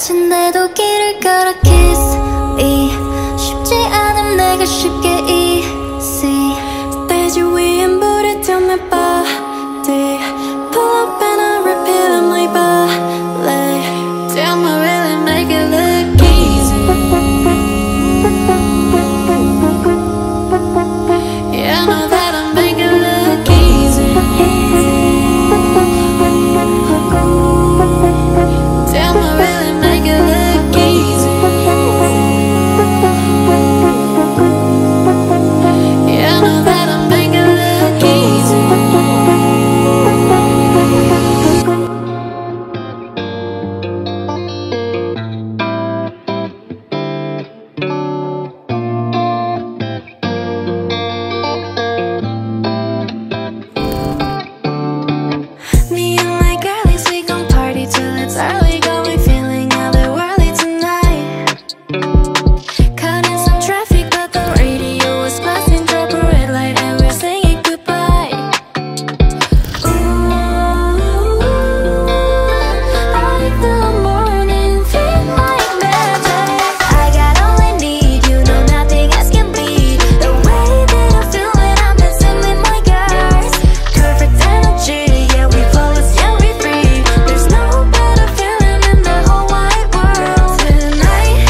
다친데도 길을 걸어 kiss me 쉽지 않음 내가 쉽게 easy 스테이지 위엔 불을 태운 내 body Pull up and I repeat on my ballet Damn I really make it look easy Yeah I know that I make it look easy Damn I really make it look easy Yeah I know that I make it look easy Me and my girlies, we gon' party till it's early. Got me feeling otherworldly tonight. Caught in some traffic, but the radio was blasting. Drop a red light and we're saying goodbye. Ooh, like the morning, feel like magic. I got all I need, you know nothing else can beat the way that I feel when I'm dancing with my girls. Perfect energy, yeah we flawless, yeah we free. There's no better feeling in the whole wide world. Tonight,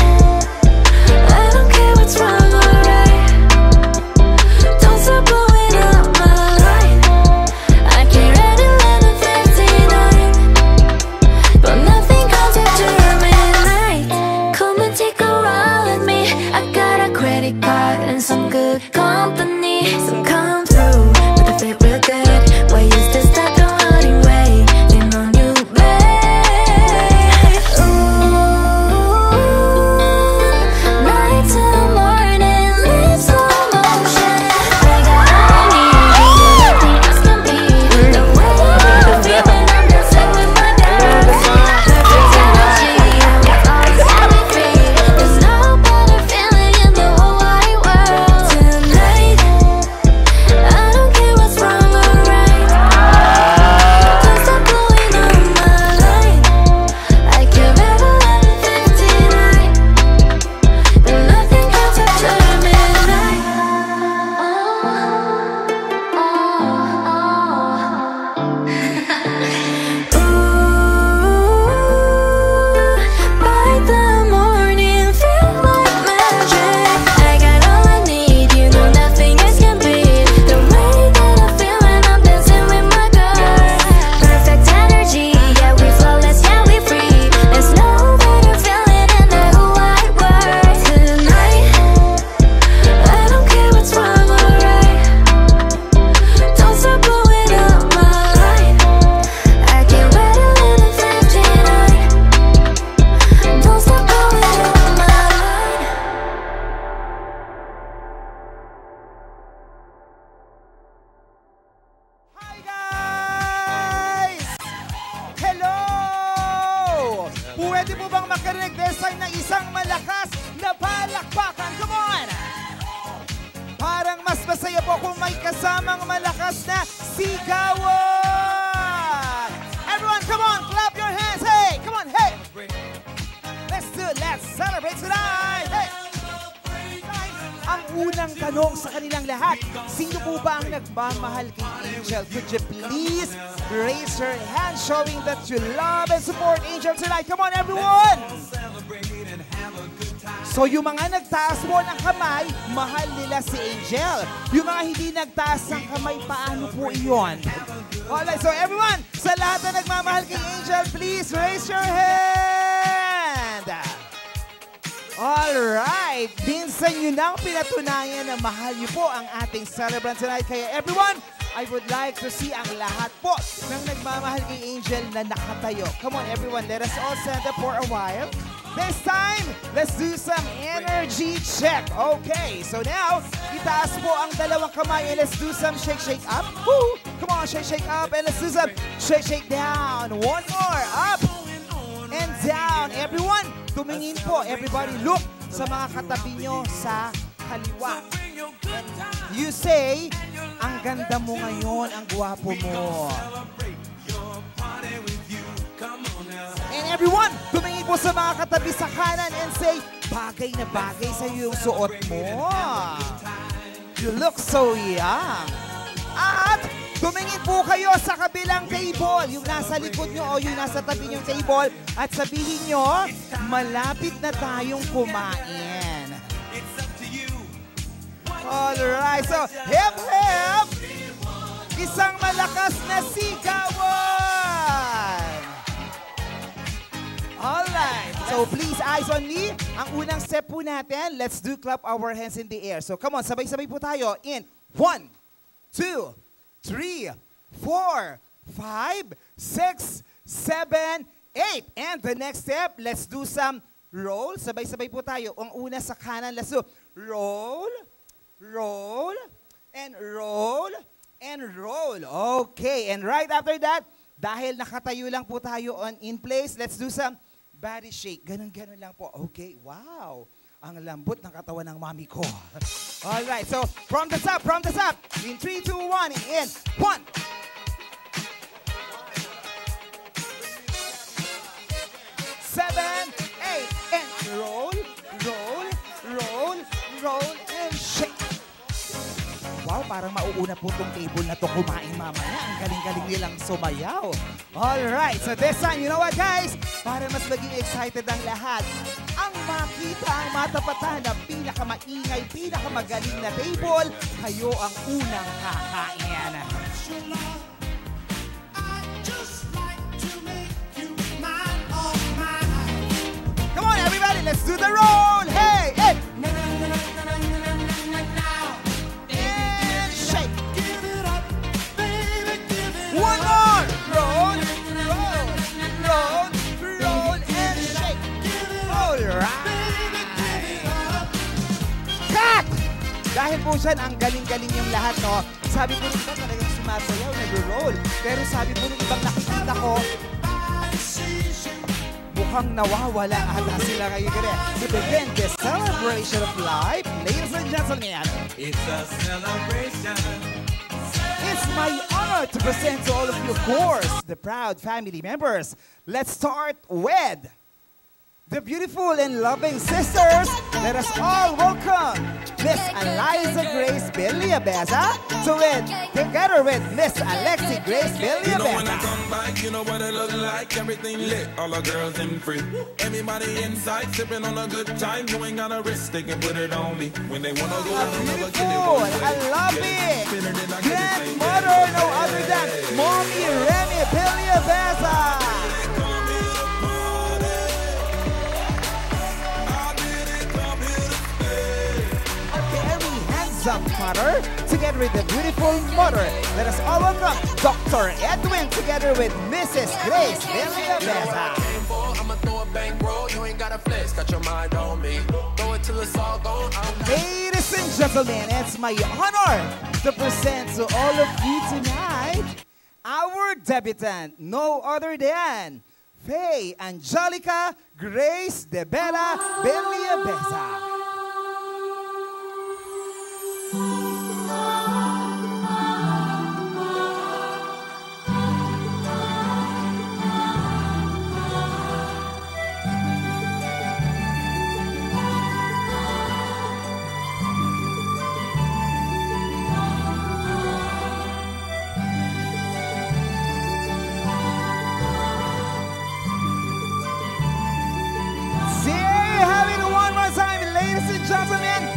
I don't care what's wrong or right. Don't stop blowing up my line. I can't read 11:59, but nothing comes after midnight. Come and take a ride with me. I got a credit card and some good company, so come through with the fit real good. Why use this start the running way? Lean on you, babe. Ooh, night to morning, live slow motion. I got all I need, you know nothing else can beat the way that I feel when I'm dancing with my girls. Perfect energy, yeah we always have it free. There's no better feeling in the whole wide world. Tonight, I don't care what's wrong or right. Don't stop blowing up my line. I can't read 11:59, but nothing comes after midnight. Ooh, by the morning, feel like magic. I got all I need, you know nothing else can beat the way that I feel when I'm dancing with my girls. Perfect energy, yeah we flawless, yeah we free. There's no better feeling in the whole wide world. Tonight, I don't care what's wrong or right. Don't stop blowing up my line. I can't wait 11:59. Don't stop blowing up my line. Hi guys! Hello! Pwede mo bang makarinig this time ng isang malakas na palakpakan? Come on! Parang mas masaya po kung may kasamang malakas na sigawan! Everyone, come on! Clap your hands! Hey! Come on! Hey! Let's do it! Let's celebrate tonight! Hey! Ang unang tanong sa kanilang lahat, sino po ba ang nagmamahal kay Angel? Could you please raise your hand showing that you love and support Angel tonight? Come on everyone! So yung mga nagtaas mo ng kamay, mahal nila si Angel. Yung mga hindi nagtaas ng kamay, paano po iyon? Alright, so everyone, sa lahat na nagmamahal kay Angel, please raise your hand! Alright, minsan nyo nang pinatunayan na mahal nyo po ang ating celebrant tonight. Kaya everyone, I would like to see ang lahat po ng nagmamahal kay Angel na nakatayo. Come on everyone, let us all stand up for a while. This time, let's do some energy check. Okay, so now, itaas po ang dalawang kamay and let's do some shake, shake up. Woo! Come on, shake, shake up and let's do some shake, shake down. One more, up and down. Everyone, tumingin po. Everybody, look sa mga katabi nyo sa kaliwa. And you say, ang ganda mo ngayon, ang gwapo mo. And everyone, tumingin po sa mga katabi sa kanan and say, bagay na bagay sa yung suot mo. You look so young. At tumingin po kayo sa kabilang table, yung nasa likod nyo o yung nasa tabi nyong table, at sabihin nyo, malapit na tayong kumain. Alright, so hip hip! Isang malakas na sigawan! Alright, so please eyes on me. Ang unang step po natin, let's do clap our hands in the air. So come on, sabay-sabay po tayo in 1, 2, 3, 4, 5, 6, 7, 8. And the next step, let's do some roll. Sabay-sabay po tayo. Ang una sa kanan, let's do roll, roll, and roll, and roll. Okay, and right after that, dahil nakatayo lang po tayo in place, let's do some body shake. Ganun-ganun lang po. Okay, wow. Ang lambot ng katawan ng mami ko. Alright, so from the top, in 3, 2, 1, in 1. 7, 8, and roll, roll, roll, roll, and shake. Wow, parang mauuna po itong table na to kumain mamaya. Ang galing-galing nilang sumayaw. Alright, so this time, you know what guys? Para mas maging excited ang lahat, ang makita ang matapatan na pinakamaingay, pinakamagaling na table, kayo ang unang kakain. Come on everybody, let's do the roll! Hey, hey! One more! Roll, roll, roll, roll, and shake. Alright! Cut! Dahil po dyan, ang galing-galing yung lahat, no? Sabi po nung iba talagang sumasayaw, nag-roll. Pero sabi po nung ibang nakikita ko, mukhang nawawala ata sila kayo gano'n. To begin this celebration of life, ladies and gentlemen, it's a celebration. It's my honor to present to all of you, of course, the proud family members. Let's start with the beautiful and loving sisters. Let us all welcome Miss Eliza Grace Villabeza together with Miss Alexi Grace You know when I Villabeza. come back, you know what it look like. Everything lit, all the girls in free. Everybody inside, sipping on a good time. You ain't got a risk, they can put it on me. When they wanna go, never get it Beautiful, one way. I love it. Better than I get it, baby. Grandmother, no other than Mommy Remy Villabeza. Some mother, together with the beautiful mother. Let us all welcome Dr. Edwin together with Mrs. Grace Villabeza. I'ma throw a bankroll, you ain't got a flex, got your mind on me. Throw it till it's all gone. Ladies and gentlemen, it's my honor to present to all of you tonight our debutant, no other than Faye Angelica Grace de Bella Villabeza.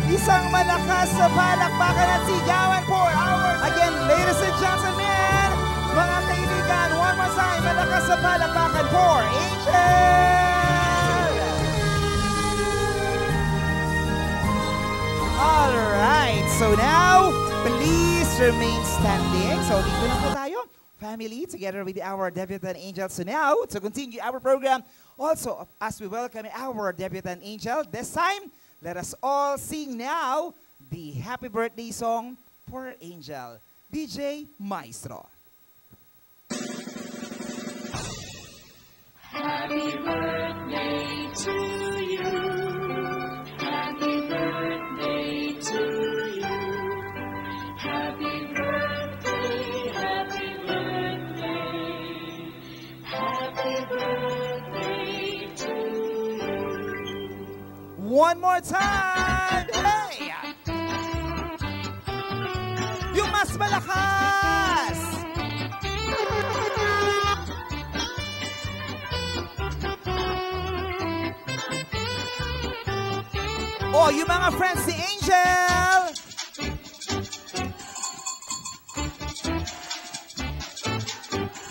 Isang malakas sa palakpakan at sigawan for our... Again, ladies and gentlemen, mga kaibigan, one more time, malakas sa palakpakan for Angel! Alright, so now, please remain standing. So, dito na po tayo, family, together with our debutant Angel. So now, to continue our program, also, as we welcome our debutant Angel, this time, let us all sing now the happy birthday song for Angel. DJ Maestro. Happy birthday to you. Happy birthday to you. Happy birthday, happy birthday. Happy birthday one more time. Hey! Yung mas malakas. Oh, yung mga friends ni Angel.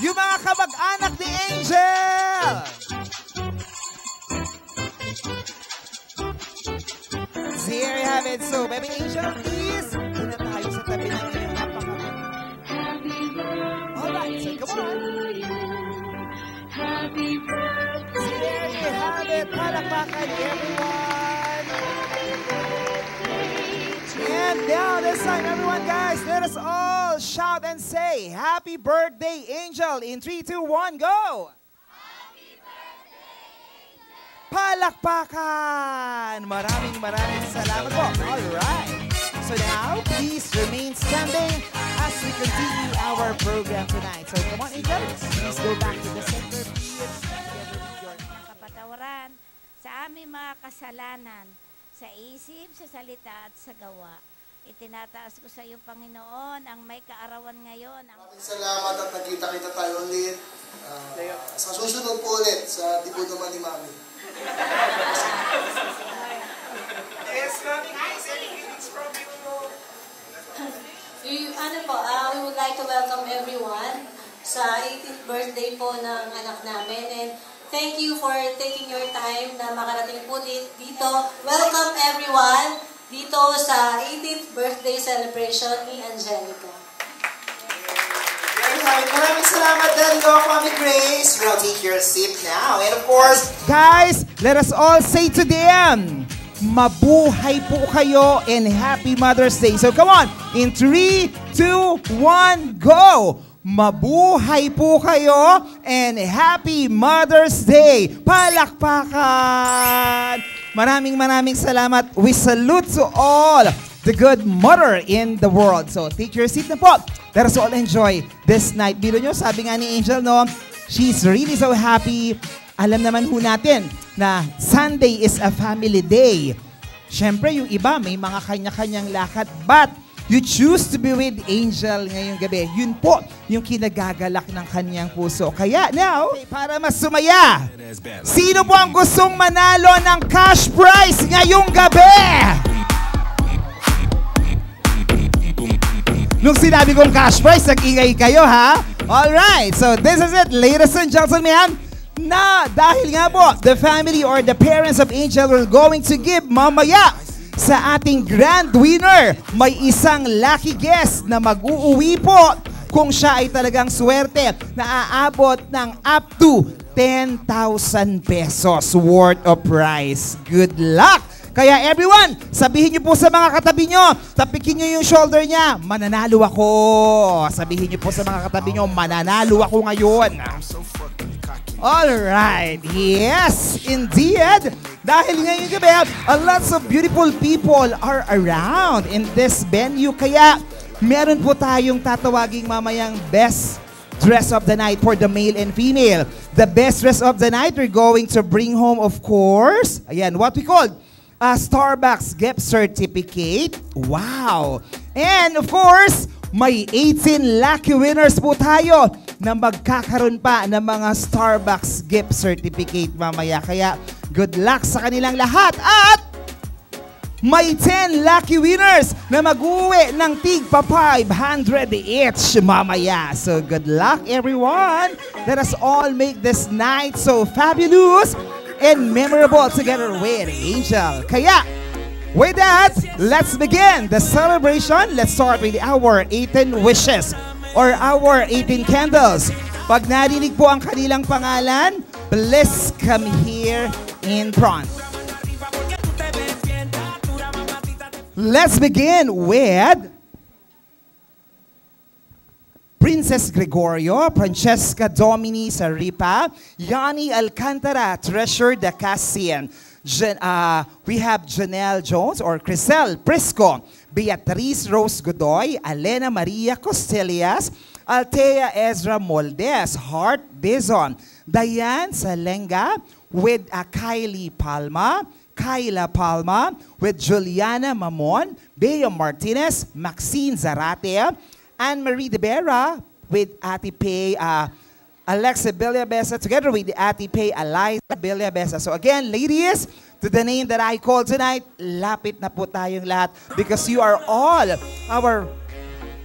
Yung mga kamag-anak ni Angel. Here you have it. So, baby Angel, please. Doon na tayo sa tabi ng iyong Alright, so come on. Happy birthday. Here you have it. Palakpakan, everyone. And now this time, everyone, guys, let us all shout and say, Happy Birthday, Angel. In 3, 2, 1, go! Palakpakan! Maraming salamat po. Alright. So now, please remain standing as we continue our program tonight. So come on, Angel. Please go back to the center. Together with your Kapatawaran sa aming mga kasalanan, sa isip, sa salita at sa gawa. Itinataas ko sa iyo, Panginoon, ang may kaarawan ngayon. Maraming salamat at nagkita-kita tayo ulit. Sa susunod po ulit sa Dibo naman ni Mami. Yes, Mami. Guys, anything's from you. We would like to welcome everyone sa 18th birthday po ng anak namin. And thank you for taking your time na makarating po dito. Welcome everyone dito sa 18th birthday celebration ni Angelica. Maraming salamat din, Mami Grace. We'll take your seat now. And of course, guys, let us all say to them, mabuhay po kayo and happy Mother's Day. So come on, in 3, 2, 1, go! Mabuhay po kayo and happy Mother's Day. Palakpakan! Maraming salamat. We salute to all the good mother in the world. So take your seat na po. Let us all enjoy this night. Bilo nyo, sabi nga ni Angel, no, she's really so happy. Alam naman ho natin na Sunday is a family day. Siyempre, yung iba may mga kanya-kanyang lakad. But you choose to be with Angel ngayong gabi. Yun po yung kinagagalak ng kanyang puso. Kaya now, para mas sumaya, sino po ang gustong manalo ng cash prize ngayong gabi? Nung sinabi kong cash prize, nag-ingay kayo, ha? Alright, so this is it, ladies and gentlemen. Na dahil nga po, the family or the parents of Angel are going to give mamaya sa ating grand winner. May isang lucky guest na mag-uuwi po kung siya ay talagang swerte na aabot ng up to 10,000 pesos worth of prize. Good luck! Kaya everyone, sabihin niyo po sa mga katabi niyo, tapikin niyo yung shoulder niya, mananalo ako. Sabihin niyo po sa mga katabi niyo, mananalo ako ngayon. Alright, yes, indeed. Dahil ngayong gabi, a lots of beautiful people are around in this venue. Kaya meron po tayong tatawaging mamayang best dress of the night for the male and female. The best dress of the night, we're going to bring home, of course, ayan, what we call a Starbucks gift certificate. Wow! And of course, may 18 lucky winners po tayo na magkakaroon pa ng mga Starbucks gift certificate mamaya. Kaya good luck sa kanilang lahat. At may 10 lucky winners na mag-uwi ng tigpa 500 each mamaya. So good luck everyone. Let us all make this night so fabulous and memorable together with Angel. Kaya, with that, let's begin the celebration. Let's start with our 18 wishes or our 18 candles. Pag narinig po ang kanilang pangalan, please come here in front. Let's begin with Princess Gregorio, Francesca Domini Saripa, Yanni Alcantara, Treasure de Cassian. We have Janelle Jones or Crisel Prisco, Beatriz Rose Godoy, Alena Maria Costillas, Altea Ezra Moldes, Heart Dizon, Diane Salenga, with Kylie Palma, Kyla Palma, with Juliana Mamon, Bea Martinez, Maxine Zarate, Anne-Marie De Vera, with Ate Pay, Alexa Bellabesa, together with Ate Pay, Eliza Bellabesa. So again, ladies, to the name that I called tonight, lapit na po tayong lahat because you are all our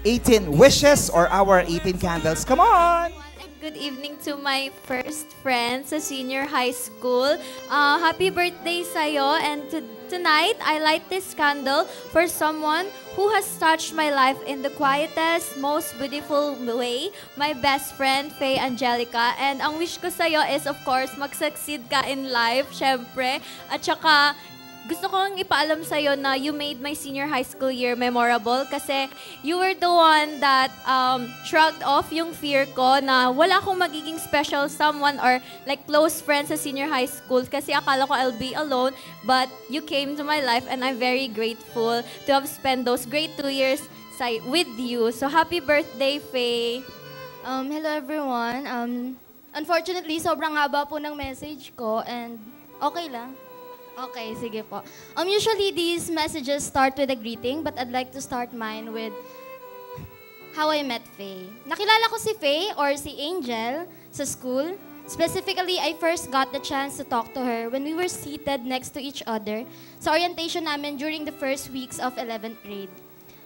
18 wishes or our 18 candles. Come on! Good evening to my first friend sa senior high school. Happy birthday sa'yo. And tonight, I light this candle for someone who has touched my life in the quietest, most beautiful way. My best friend, Faye Angelica. And ang wish ko sa'yo is, of course, mag-succeed ka in life, syempre. At saka, gusto kong ipaalam sa'yo na you made my senior high school year memorable kasi you were the one that shrugged off yung fear ko na wala akong magiging special someone or like close friends sa senior high school kasi akala ko I'll be alone, but you came to my life and I'm very grateful to have spent those great 2 years with you. So happy birthday, Faye! Hello everyone. Unfortunately, sobrang haba po ng message ko and okay lang. Okay, sige po. Usually these messages start with a greeting, but I'd like to start mine with how I met Faye. Nakilala ko si Faye or si Angel sa school. Specifically, I first got the chance to talk to her when we were seated next to each other sa orientation namin during the first weeks of 11th grade.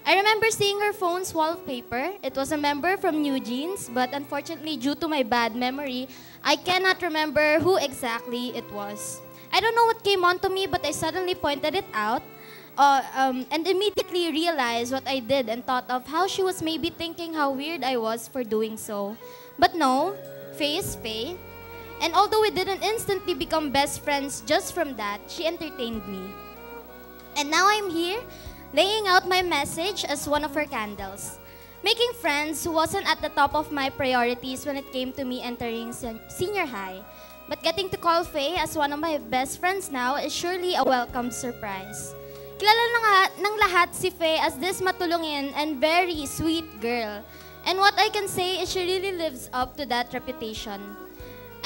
I remember seeing her phone's wallpaper. It was a member from New Jeans, but unfortunately, due to my bad memory, I cannot remember who exactly it was. I don't know what came onto me, but I suddenly pointed it out and immediately realized what I did and thought of how she was maybe thinking how weird I was for doing so. But no, Faye is Faye. And although we didn't instantly become best friends just from that, she entertained me. And now I'm here, laying out my message as one of her candles. Making friends wasn't at the top of my priorities when it came to me entering senior high. But getting to call Faye as one of my best friends now is surely a welcome surprise. Kilala ng lahat si Faye as this matulungin and very sweet girl. And what I can say is she really lives up to that reputation.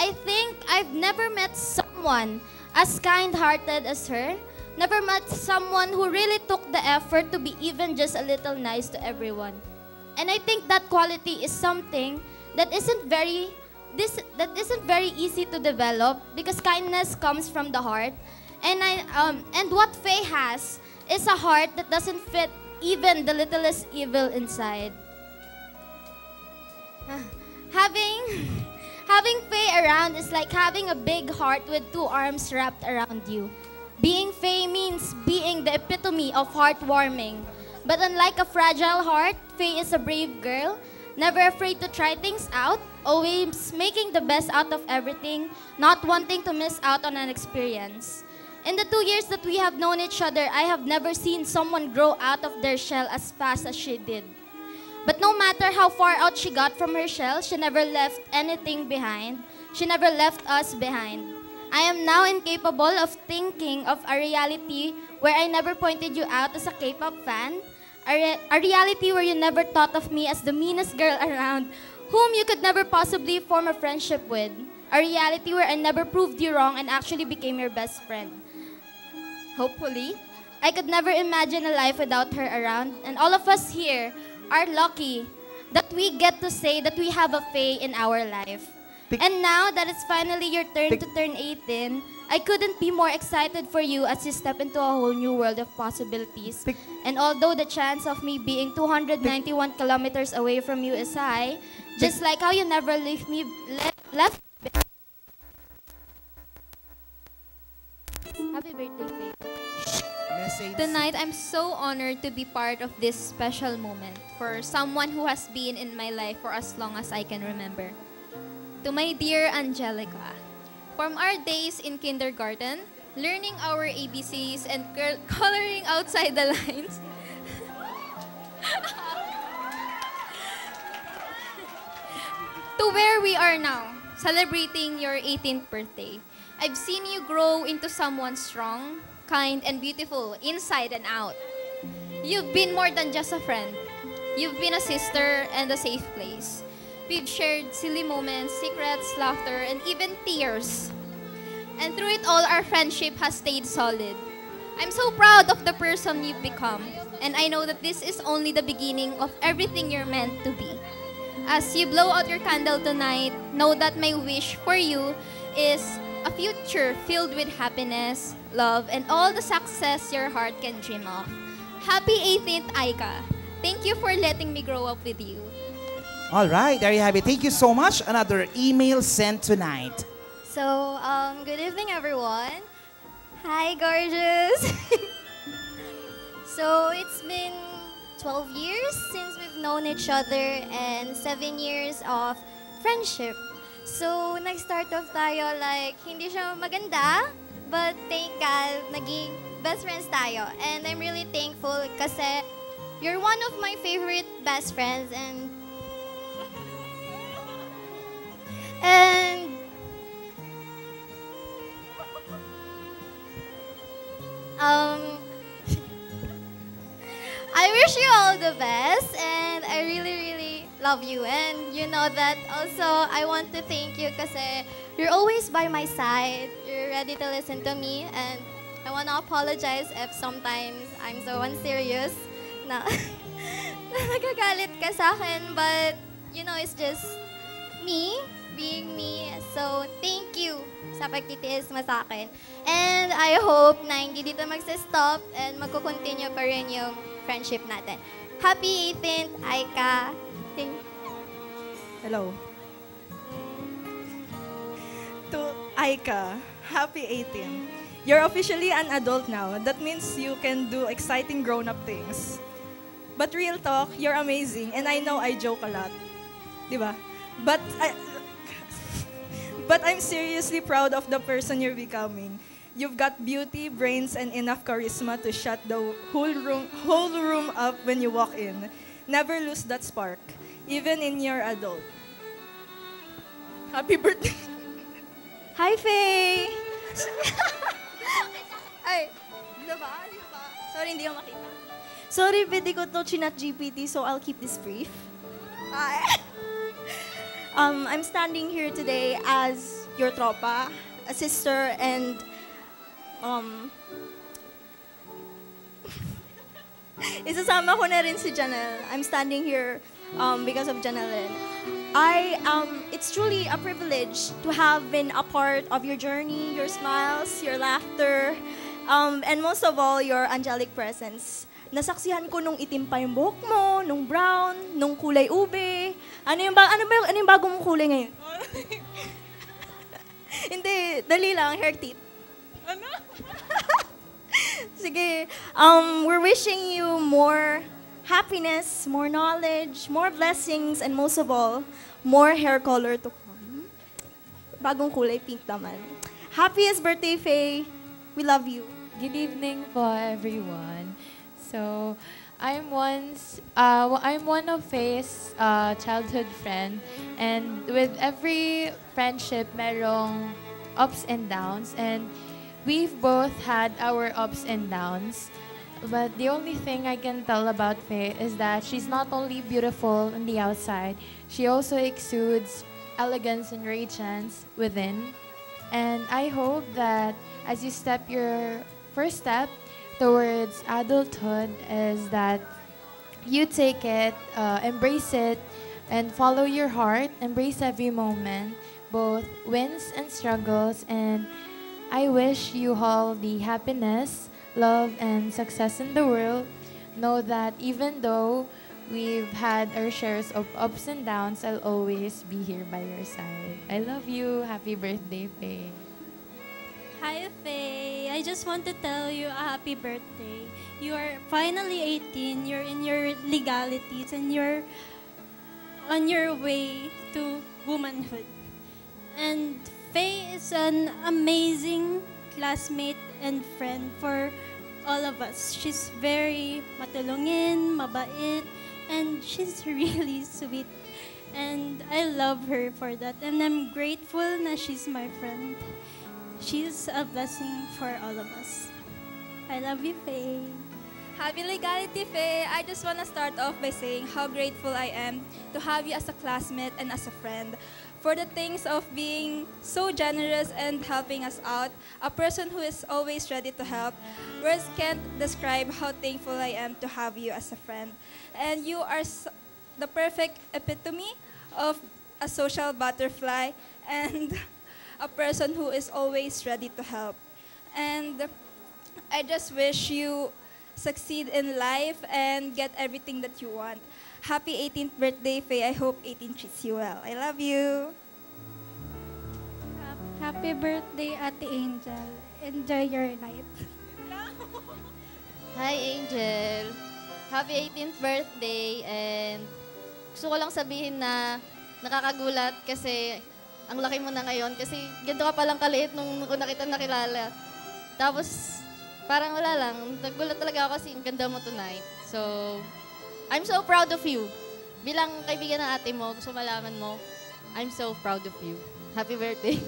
I think I've never met someone as kind-hearted as her. Never met someone who really took the effort to be even just a little nice to everyone. And I think that quality is something that isn't very easy to develop because kindness comes from the heart. And what Faye has is a heart that doesn't fit even the littlest evil inside. Having Faye around is like having a big heart with 2 arms wrapped around you. Being Faye means being the epitome of heartwarming. But unlike a fragile heart, Faye is a brave girl, never afraid to try things out, always making the best out of everything, not wanting to miss out on an experience. In the 2 years that we have known each other, I have never seen someone grow out of their shell as fast as she did. But no matter how far out she got from her shell, she never left anything behind. She never left us behind. I am now incapable of thinking of a reality where I never pointed you out as a K-pop fan, a reality where you never thought of me as the meanest girl around, whom you could never possibly form a friendship with, a reality where I never proved you wrong and actually became your best friend. Hopefully, I could never imagine a life without her around, and all of us here are lucky that we get to say that we have a Faye in our life. And now that it's finally your turn to turn 18, I couldn't be more excited for you as you step into a whole new world of possibilities. And although the chance of me being 291 kilometers away from you is high, just like how you never left me. Happy birthday, Faye. Tonight, I'm so honored to be part of this special moment for someone who has been in my life for as long as I can remember. To my dear Angelica, from our days in kindergarten, learning our ABCs and coloring outside the lines, to where we are now, celebrating your 18th birthday. I've seen you grow into someone strong, kind, and beautiful inside and out. You've been more than just a friend. You've been a sister and a safe place. We've shared silly moments, secrets, laughter, and even tears. And through it all, our friendship has stayed solid. I'm so proud of the person you've become, and I know that this is only the beginning of everything you're meant to be. As you blow out your candle tonight, know that my wish for you is a future filled with happiness, love, and all the success your heart can dream of. Happy 18th, Aika. Thank you for letting me grow up with you. All right, there you have it. Thank you so much. Another email sent tonight. So, good evening, everyone. Hi, gorgeous. So, it's been 12 years since we've known each other and 7 years of friendship. So, nag-start off tayo like, hindi siya maganda, but thank God, naging best friends tayo. And I'm really thankful kasi you're one of my favorite best friends and I wish you all the best and I really love you. And you know that also I want to thank you kasi you're always by my side. You're ready to listen to me and I want to apologize if sometimes I'm so unserious na nagagalit ka sa akin. But you know, it's just me being me. So, thank you sa pagtitiis mo sa akin. And I hope na hindi dito magsa-stop and magkukontinue pa rin yung friendship natin. Happy 18th, Aika. Hello. To Aika, happy 18th. You're officially an adult now. That means you can do exciting grown-up things. But real talk, you're amazing. And I know I joke a lot. Diba? But I'm seriously proud of the person you're becoming. You've got beauty, brains, and enough charisma to shut the whole room up when you walk in. Never lose that spark, even in your adult. Happy birthday! Hi, Faye! Ay, diba? Sorry, hindi ko makita. Sorry, pwede ko to chinat GPT, so I'll keep this brief. I'm standing here today as your tropa, a sister, and isasama ko na rin si Janelle. I'm standing here because of Janelle. It's truly a privilege to have been a part of your journey, your smiles, your laughter, and most of all, your angelic presence. Nasaksihan ko nung itim pa yung buhok mo, nung brown, nung kulay ube. Ano yung bago mong kulay ngayon? Hindi, dali lang, hair tip. Ano? Sige, we're wishing you more happiness, more knowledge, more blessings, and most of all, more hair color to come. Bagong kulay, pink naman. Happiest birthday, Faye. We love you. Good evening po, everyone. So, I'm one of Faye's childhood friend, and with every friendship, merong ups and downs, and we've both had our ups and downs. But the only thing I can tell about Faye is that she's not only beautiful on the outside, she also exudes elegance and radiance within. And I hope that as you step your first step towards adulthood is that you take it, embrace it, and follow your heart, embrace every moment, both wins and struggles, and I wish you all the happiness, love, and success in the world. Know that even though we've had our shares of ups and downs, I'll always be here by your side. I love you. Happy birthday, Faye. Hi, Faye. I just want to tell you a happy birthday. You are finally 18. You're in your legalities and you're on your way to womanhood. And Faye is an amazing classmate and friend for all of us. She's very matulungin, mabait, and she's really sweet. And I love her for that. And I'm grateful na she's my friend. She's a blessing for all of us. I love you, Faye. Happy Legality, Faye. I just want to start off by saying how grateful I am to have you as a classmate and as a friend. for the things of being so generous and helping us out, a person who is always ready to help. Words can't describe how thankful I am to have you as a friend. And you are the perfect epitome of a social butterfly and a person who is always ready to help. And I just wish you succeed in life and get everything that you want. Happy 18th birthday, Faye. I hope 18 treats you well. I love you. Happy birthday, Ate Angel. Enjoy your night. Hi, Angel. Happy 18th birthday, and gusto ko lang sabihin na nakakagulat kasi ang laki mo na ngayon kasi ganito ka palang kaliit nung una kita nakilala. Tapos parang wala lang, nagulat talaga ako kasi ang ganda mo tonight. So, I'm so proud of you. Bilang kaibigan ng ate mo, gusto malaman mo, I'm so proud of you. Happy birthday.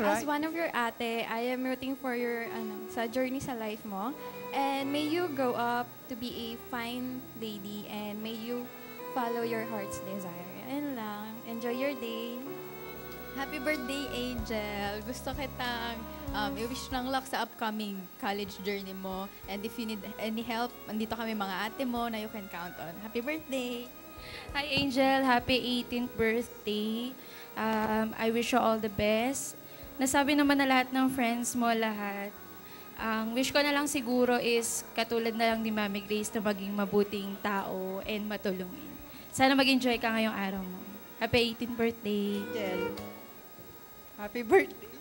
As one of your ate, I am rooting for your sa journey sa life mo. And may you grow up to be a fine lady and may you follow your heart's desire. Ayun lang. Enjoy your day. Happy birthday, Angel. Gusto kitang i-wish ng luck sa upcoming college journey mo. And if you need any help, andito kami mga ate mo na you can count on. Happy birthday! Hi, Angel. Happy 18th birthday. I wish you all the best. Nasabi naman na lahat ng friends mo, lahat. Ang wish ko na lang siguro is katulad na lang ni Mami Grace na maging mabuting tao and matulungin. Sana mag-enjoy ka ngayong araw mo. Happy 18th birthday. Angel. Happy birthday.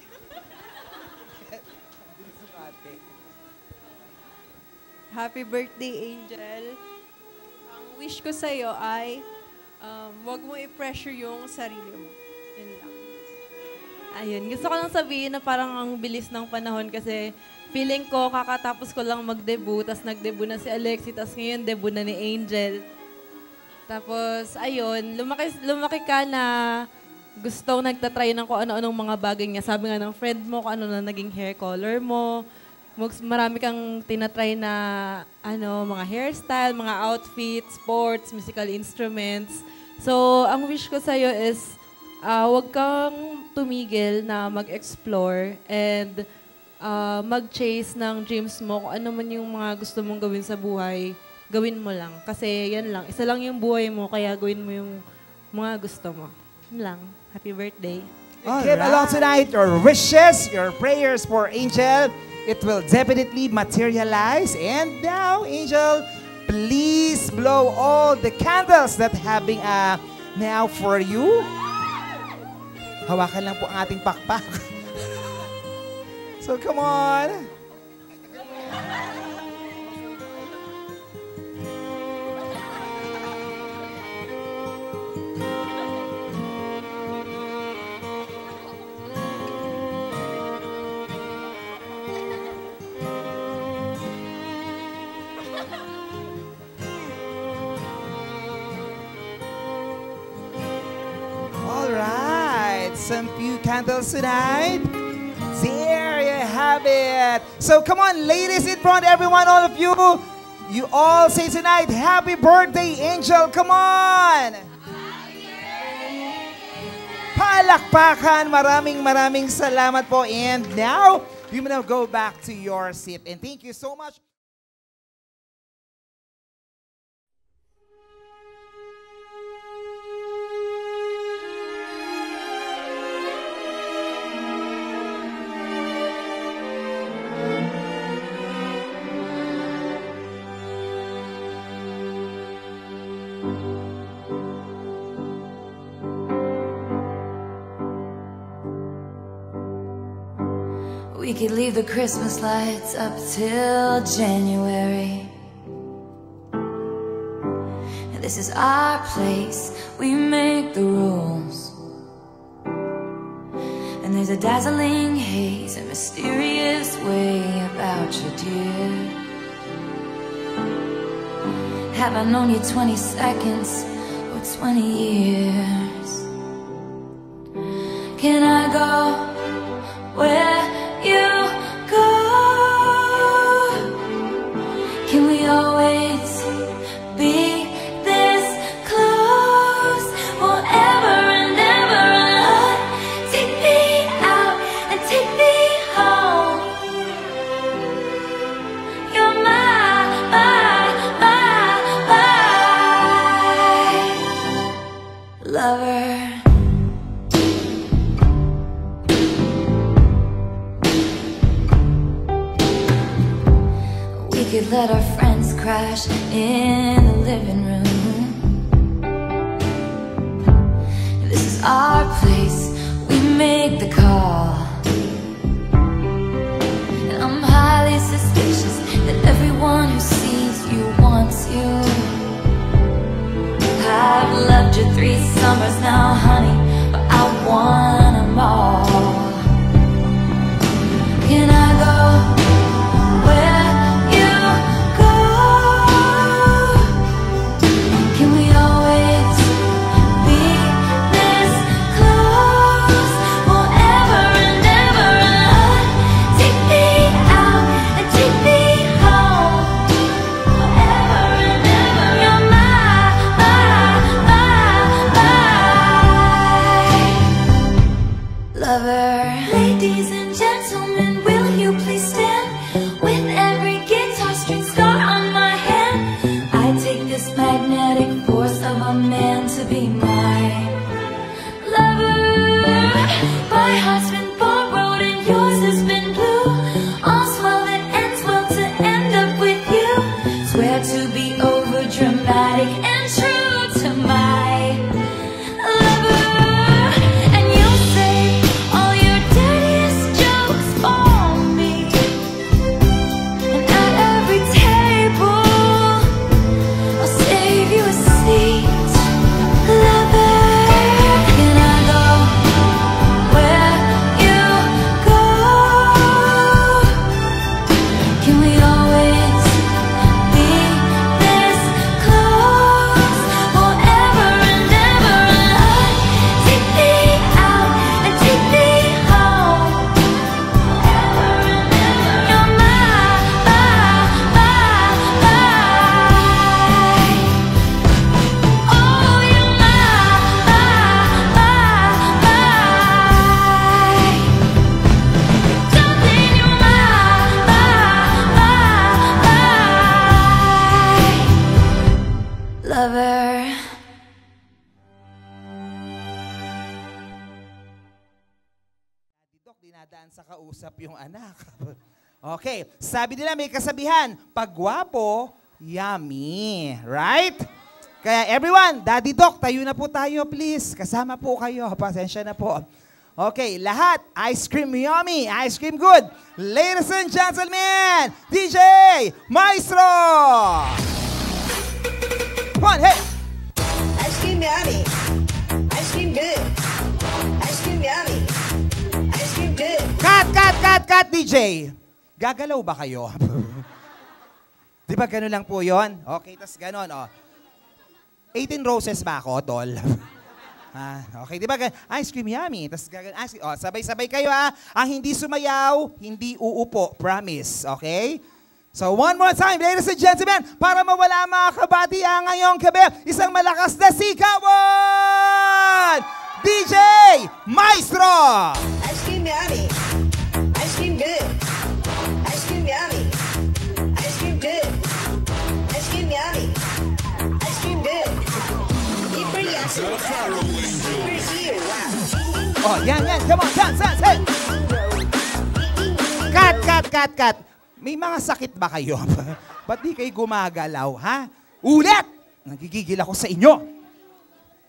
Happy birthday, Angel. Ang wish ko sa'yo ay huwag mo i-pressure yung sarili mo. Yun lang. Ayun. Gusto ko lang sabihin na parang ang bilis ng panahon kasi feeling ko kakatapos ko lang mag-debut, tas nag-debut na si Alexi, tas ngayon debut na ni Angel. Tapos, ayun, lumaki ka na gustong nagtatry ng kung ano-anong mga bagay niya. Sabi nga ng friend mo kung ano na naging hair color mo. Marami kang tinatry na mga hairstyle, mga outfits, sports, musical instruments. So, ang wish ko sa'yo is huwag kang tumigil na mag-explore and mag-chase ng dreams mo. Kung ano man yung mga gusto mong gawin sa buhay, gawin mo lang. Kasi yan lang. Isa lang yung buhay mo, kaya gawin mo yung mga gusto mo. Yan lang. Happy birthday. Give along tonight your wishes, your prayers for Angel. It will definitely materialize. And now, Angel, please blow all the candles that having now for you. Hawakan lang po ang ating pakpak. So come on. All right, some few candles tonight. There you have it. So come on, ladies in front, everyone, all of you. You all say tonight, happy birthday, Angel. Come on. Palakpakan. Maraming salamat po. And now, you may now go back to your seat. And thank you so much. We could leave the Christmas lights up till January. And this is our place, we make the rules. And there's a dazzling haze, a mysterious way about you, dear. Have I known you 20 seconds or 20 years? Can I go where you go? Can we always be this close forever and ever? could let our friends crash in the living room. This is our place, we make the call. And I'm highly suspicious that everyone who sees you wants you. I've loved you 3 summers now, honey, but I want them all. Can I go where you go? Can we always be this close forever and ever? Take me out and take me home forever and ever. You're my lover. Ladies and gentlemen, will you please stand? With every guitar string scar on my hand, I take this magnetic force of a man to be my lover. My heart's been borrowed and yours has been blue. All's well that ends well to end up with you. Swear to be over dramatic and true to my lover. And you say all your dirtiest jokes for me. And at every table I'll save you a seat, lover. Can I go where you go? Can we always be this close forever and ever? Take me out and take me home forever and ever. You're my oh, you're my darling, you're my lover. Dok, dinadaan sa kausap yung anak. Okay, sabi nila may kasabihan, pag gwapo, yummy. Right? Kaya everyone, Daddy Doc, tayo na po tayo please. Kasama po kayo. Pasensya na po. Okay, lahat, ice cream yummy, ice cream good. Ladies and gentlemen, DJ Maestro! Come on, hey! Ice cream yummy. Ice cream good. Ice cream yummy. Ice cream good. Cut, DJ! Gagalaw ba kayo? Di ba gano'n lang po yun? Okay, tas gano'n, oh. 18 roses ba ako, tol? Okay, di ba? Ice cream yummy. Tas gagawin, oh, sabay-sabay kayo ha. Ang hindi sumayaw, hindi uupo. Promise, okay? So one more time, ladies and gentlemen, para mawala mga kabatiya ngayong gabi, isang malakas na sigawan! DJ Maestro! Ice cream yummy. Ice cream good. Ice cream yummy. Ice cream good. Ice cream yummy. Ice cream good. Super yummy. Super here. Wow. Oh, yan. Come on, dance, hey! Cut. May mga sakit ba kayo? Ba't di kayo gumagalaw, ha? Ulit! Nagigigil ako sa inyo.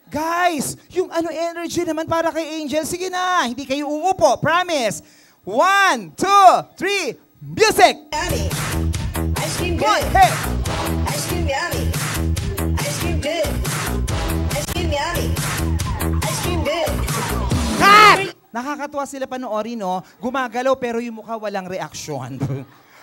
Guys, yung energy naman para kay Angel, sige na, hindi kayo uupo, promise. 1, 2, 3, music! Yummy. Ice cream good. One, hey! Ice cream yummy. Ice cream good. Ice cream yummy. Ice cream good. Cut! Nakakatuwa sila panoorin, no? Gumagalaw pero yung mukha walang reaksyon.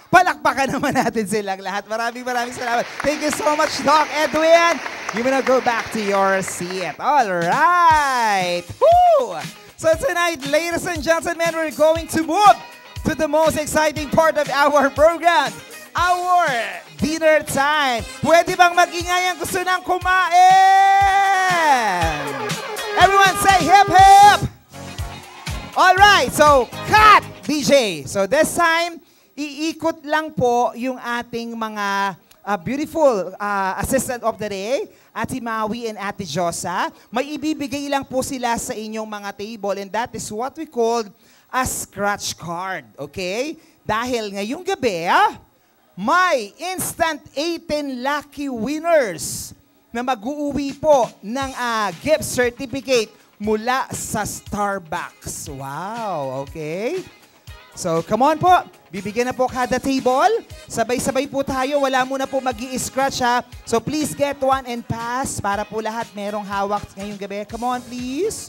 Palakpakan naman natin silang lahat. Maraming salamat. Thank you so much, Doc Edwin. You wanna go back to your seat. All right. Woo! So tonight, ladies and gentlemen, we're going to move to the most exciting part of our program. Our dinner time. Pwede bang mag-ingay ang gusto ng kumain? Everyone say hip hip! All right, so cut, DJ. So this time, iikot lang po yung ating mga beautiful assistant of the day, Ate Maui and Ate Josa. May ibibigay lang po sila sa inyong mga table and that is what we call a scratch card, okay? Dahil ngayong gabi, may instant 18 lucky winners na mag-uuwi po ng gift certificate mula sa Starbucks. Wow, okay. So, come on po. Bibigyan na po kada table. Sabay-sabay po tayo. Wala muna po mag-i-scratch ha. So, please get one and pass para po lahat merong hawak ngayong gabi. Come on, please.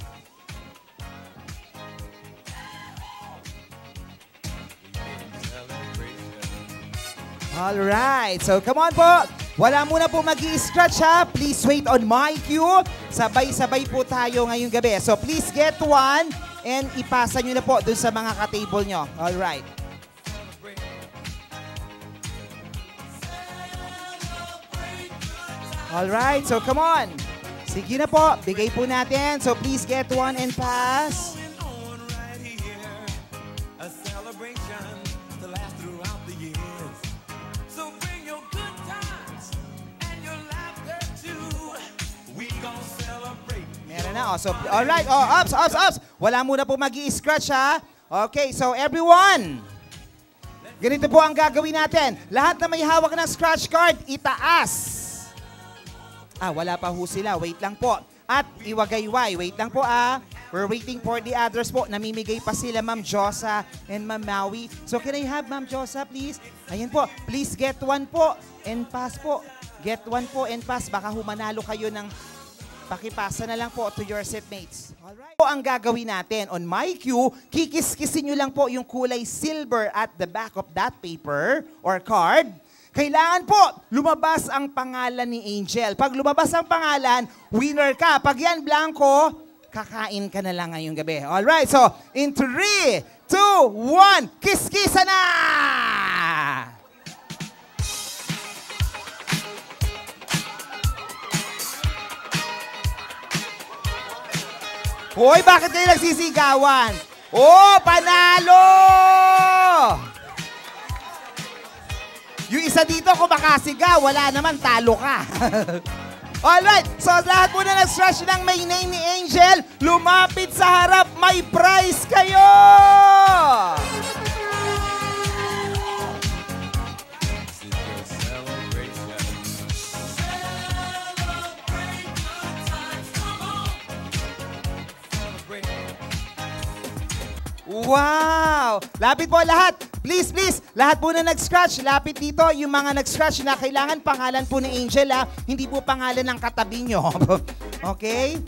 Alright. So, come on po. Wala muna po mag-i-scratch ha. Please wait on my cue. Sabay-sabay po tayo ngayong gabi. So, please get one. And ipasa nyo na po dun sa mga ka-table nyo. Alright. Alright, so come on. Sige na po, bigay po natin. So please get one and pass. A celebration to last throughout the years. So bring your good times and your laughter too. We gon' celebrate. Meron na. So, alright. Ups. Wala muna po mag-i-scratch ha. Okay, so everyone. Ganito po ang gagawin natin. Lahat na may hawak ng scratch card, itaas. Wala pa ho sila. Wait lang po. At iwagayway. Wait lang po We're waiting for the others po. Namimigay pa sila Ma'am Josa and Ma'am Maui. So can I have Ma'am Josa please? Ayan po. Please get one po and pass po. Get one po and pass. Baka humanalo kayo ng pakipasa na lang po to your seatmates. Alright. Po ang gagawin natin. On my cue, kikis-kisin nyo lang po yung kulay silver at the back of that paper or card. Kailangan po, lumabas ang pangalan ni Angel. Pag lumabas ang pangalan, winner ka. Pag yan blanco, kakain ka na lang ngayong gabi. Alright, so in 3, 2, 1, kiss-kisa na! Hoy, bakit kayo nagsisigawan? Oh, panalo! Yung isa dito, kung makasiga, wala naman, talo ka. Alright, so lahat po na nag-scratch ng may name ni Angel, lumapit sa harap, may prize kayo! Wow! Lapit po lahat. Please, lahat po na nag-scratch, lapit dito. Yung mga nag-scratch na kailangan pangalan po ni Angel, hindi po pangalan ng katabi nyo. Okay?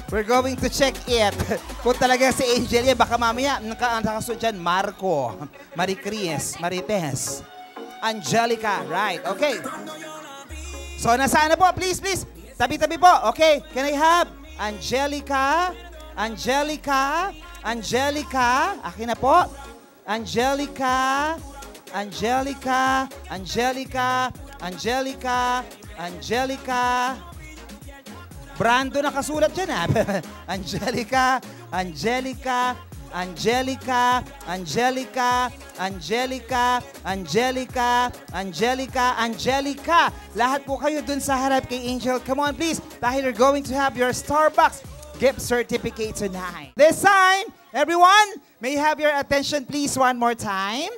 We're going to check it. Kung talaga si Angel yan, baka mamaya, nakasunod dyan, Marco, Maricris, Marites, Angelica. Right, okay. So, nasaan na po? Please. Tabi-tabi po. Okay, can I have Angelica, akin na po. Angelica. Brando nakasulat dyan Angelica. Lahat po kayo dun sa harap kay Angel. Come on please. Dahil you're going to have your Starbucks gift certificate tonight. This time, everyone, may have your attention please one more time.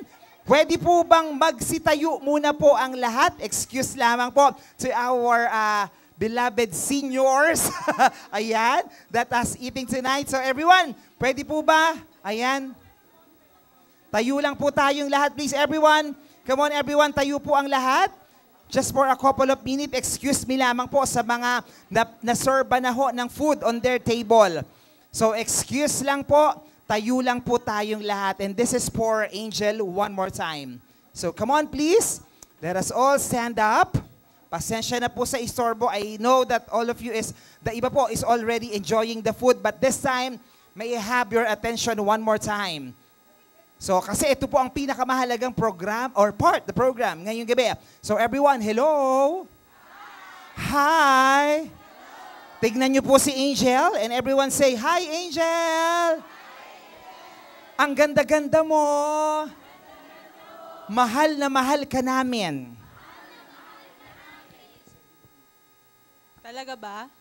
Pwede po bang magsitayo muna po ang lahat? Excuse lamang po to our beloved seniors. Ayan, that us eating tonight. So everyone, pwede po ba? Ayan. Tayo lang po tayong lahat please everyone. Come on everyone, tayo po ang lahat. Just for a couple of minutes, excuse me lamang po sa mga na-serve na ho ng food on their table. So excuse lang po, tayo lang po tayong lahat. And this is for Angel one more time. So come on please, let us all stand up. Pasensya na po sa istorbo. I know that all of you the iba po is already enjoying the food. But this time, may I have your attention one more time. So, kasi ito po ang pinakamahalagang program or the program ngayong gabi. So, everyone, hello? Hi! Tignan niyo po si Angel and everyone say, Hi, Angel! Ang ganda-ganda mo! Mahal na mahal ka namin. Talaga ba?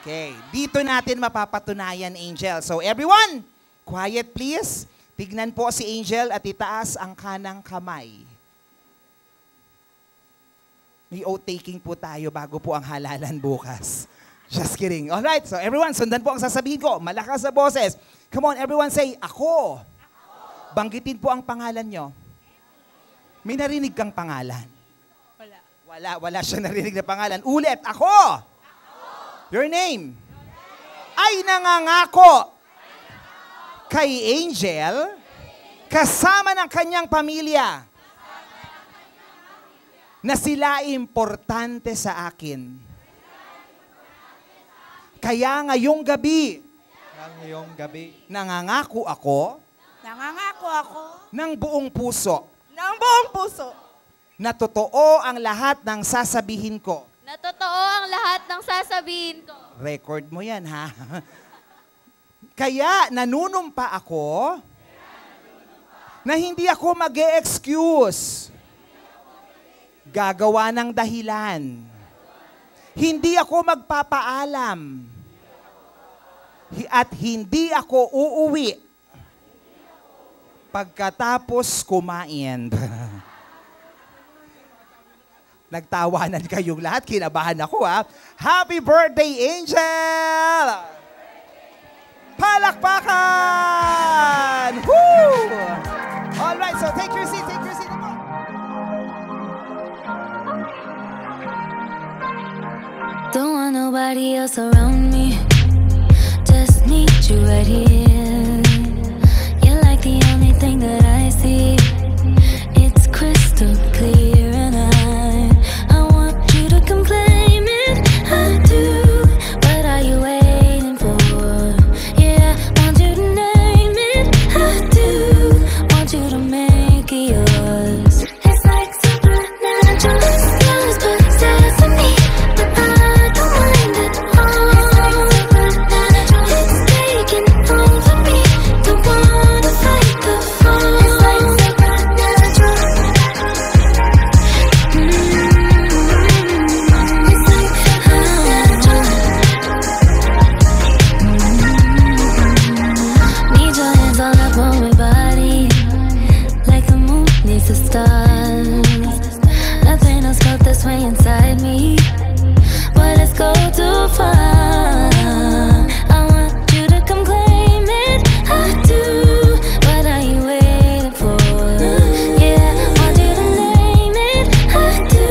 Okay. Dito natin mapapatunayan, Angel. So, everyone, quiet please. Tignan po si Angel at itaas ang kanang kamay. may oath-taking po tayo bago po ang halalan bukas. Just kidding. Alright, so everyone, sundan po ang sasabihin ko. Malakas sa boses. Come on, everyone say, ako. Banggitin po ang pangalan nyo. May narinig kang pangalan? Wala siyang narinig na pangalan. Ulit, ako. Your name. Ay nangangako kay Angel kasama ng kanyang pamilya na sila importante sa akin. Kaya ngayong gabi, nangangako ako ng buong puso na totoo ang lahat ng sasabihin ko. Na totoo ang lahat ng sasabihin ko. Record mo yan, ha? Kaya nanunumpa ako na hindi ako mag-e-excuse. Gagawa ng dahilan. Hindi ako magpapaalam. At hindi ako uuwi pagkatapos kumain. Nagtawanan kayong lahat. Kinabahan ako, ha? Happy birthday, Angel! Palakpakan! Woo! Alright, so take your seat, Don't want nobody else around me. Just need you right here. You're like the only thing that I see. It's crystal clear and I want you to come claim it. I do. What are you waiting for? Yeah, want you to name it. I do. Want you to make it yours. It's like supernatural. Yours, but says to me. Nothing else felt this way inside me, but let's go too far. I want you to come claim it. I do. What are you waiting for? Yeah, want you to name it. I do.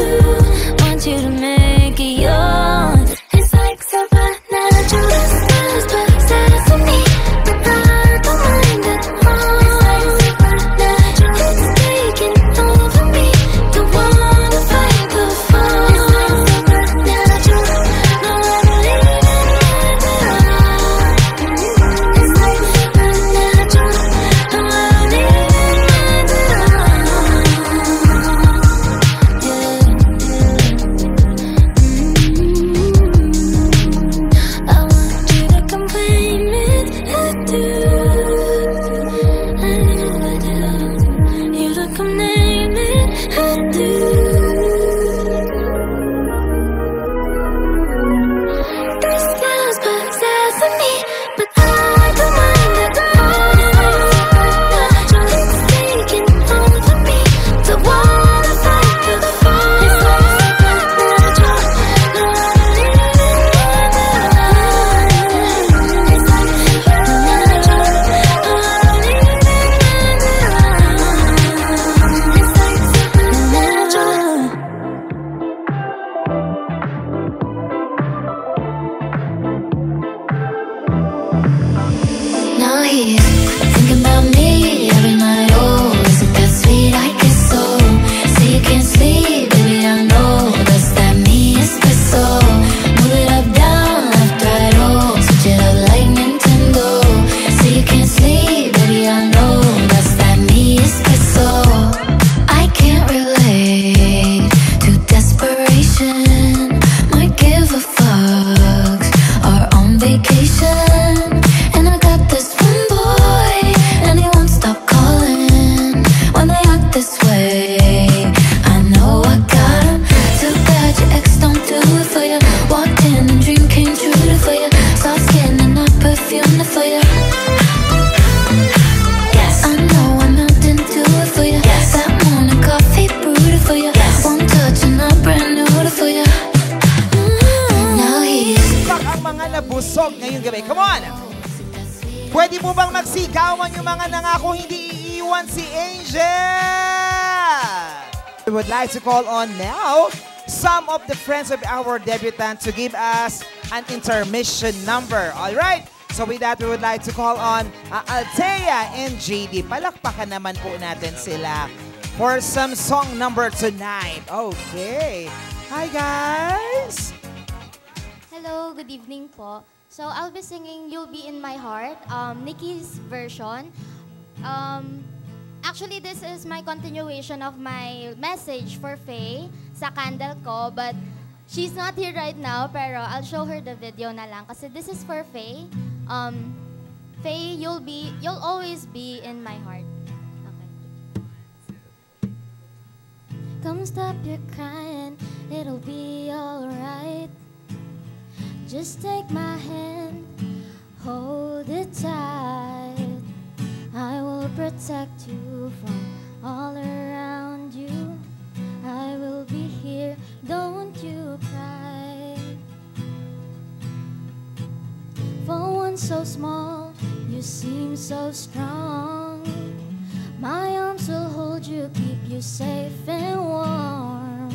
Want you to make it yours. It's like supernatural. Stars, but says to me that I don't mind at all. It's like supernatural. It's taking over me. Don't wanna fight the fall. It's like ngayong gabi. Come on! Pwede mo bang magsigawan yung mga nangako hindi iiwan si Angel? We would like to call on now some of the friends of our debutant to give us an intermission number. All right? So with that, we would like to call on Althea and JD. Palakpakan naman po natin sila for some song number tonight. Okay. Hi, guys! Hello, good evening po. So I'll be singing You'll Be in My Heart, Nikki's version. Actually, this is my continuation of my message for Faye sa candle ko, but she's not here right now, pero I'll show her the video na lang kasi this is for Faye. Faye, you'll always be in my heart. Okay. Come stop your crying, it'll be alright. Just take my hand, hold it tight. I will protect you from all around you. I will be here, don't you cry. For one so small, you seem so strong. My arms will hold you, keep you safe and warm.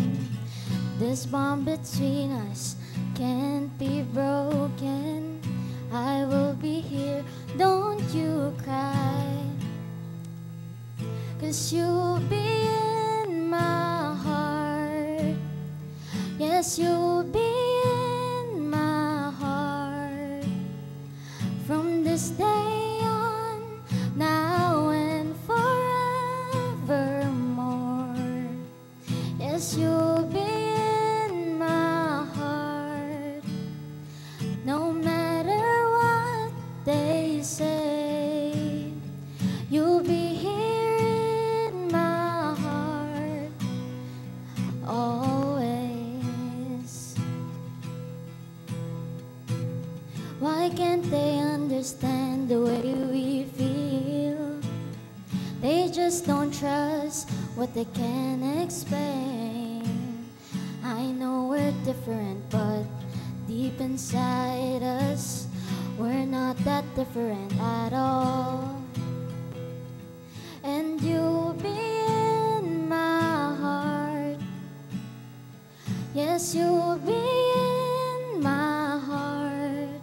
This bond between us can't be broken. I will be here, don't you cry. 'Cause you'll be in my heart. Yes, you'll be in my heart. From this day on, now and forevermore. Yes, you'll be in my heart. No matter what they say, you'll be here in my heart always. Why can't they understand the way we feel? They just don't trust what they can't explain. I know we're different, but deep inside us, we're not that different at all. And you'll be in my heart. Yes, you'll be in my heart.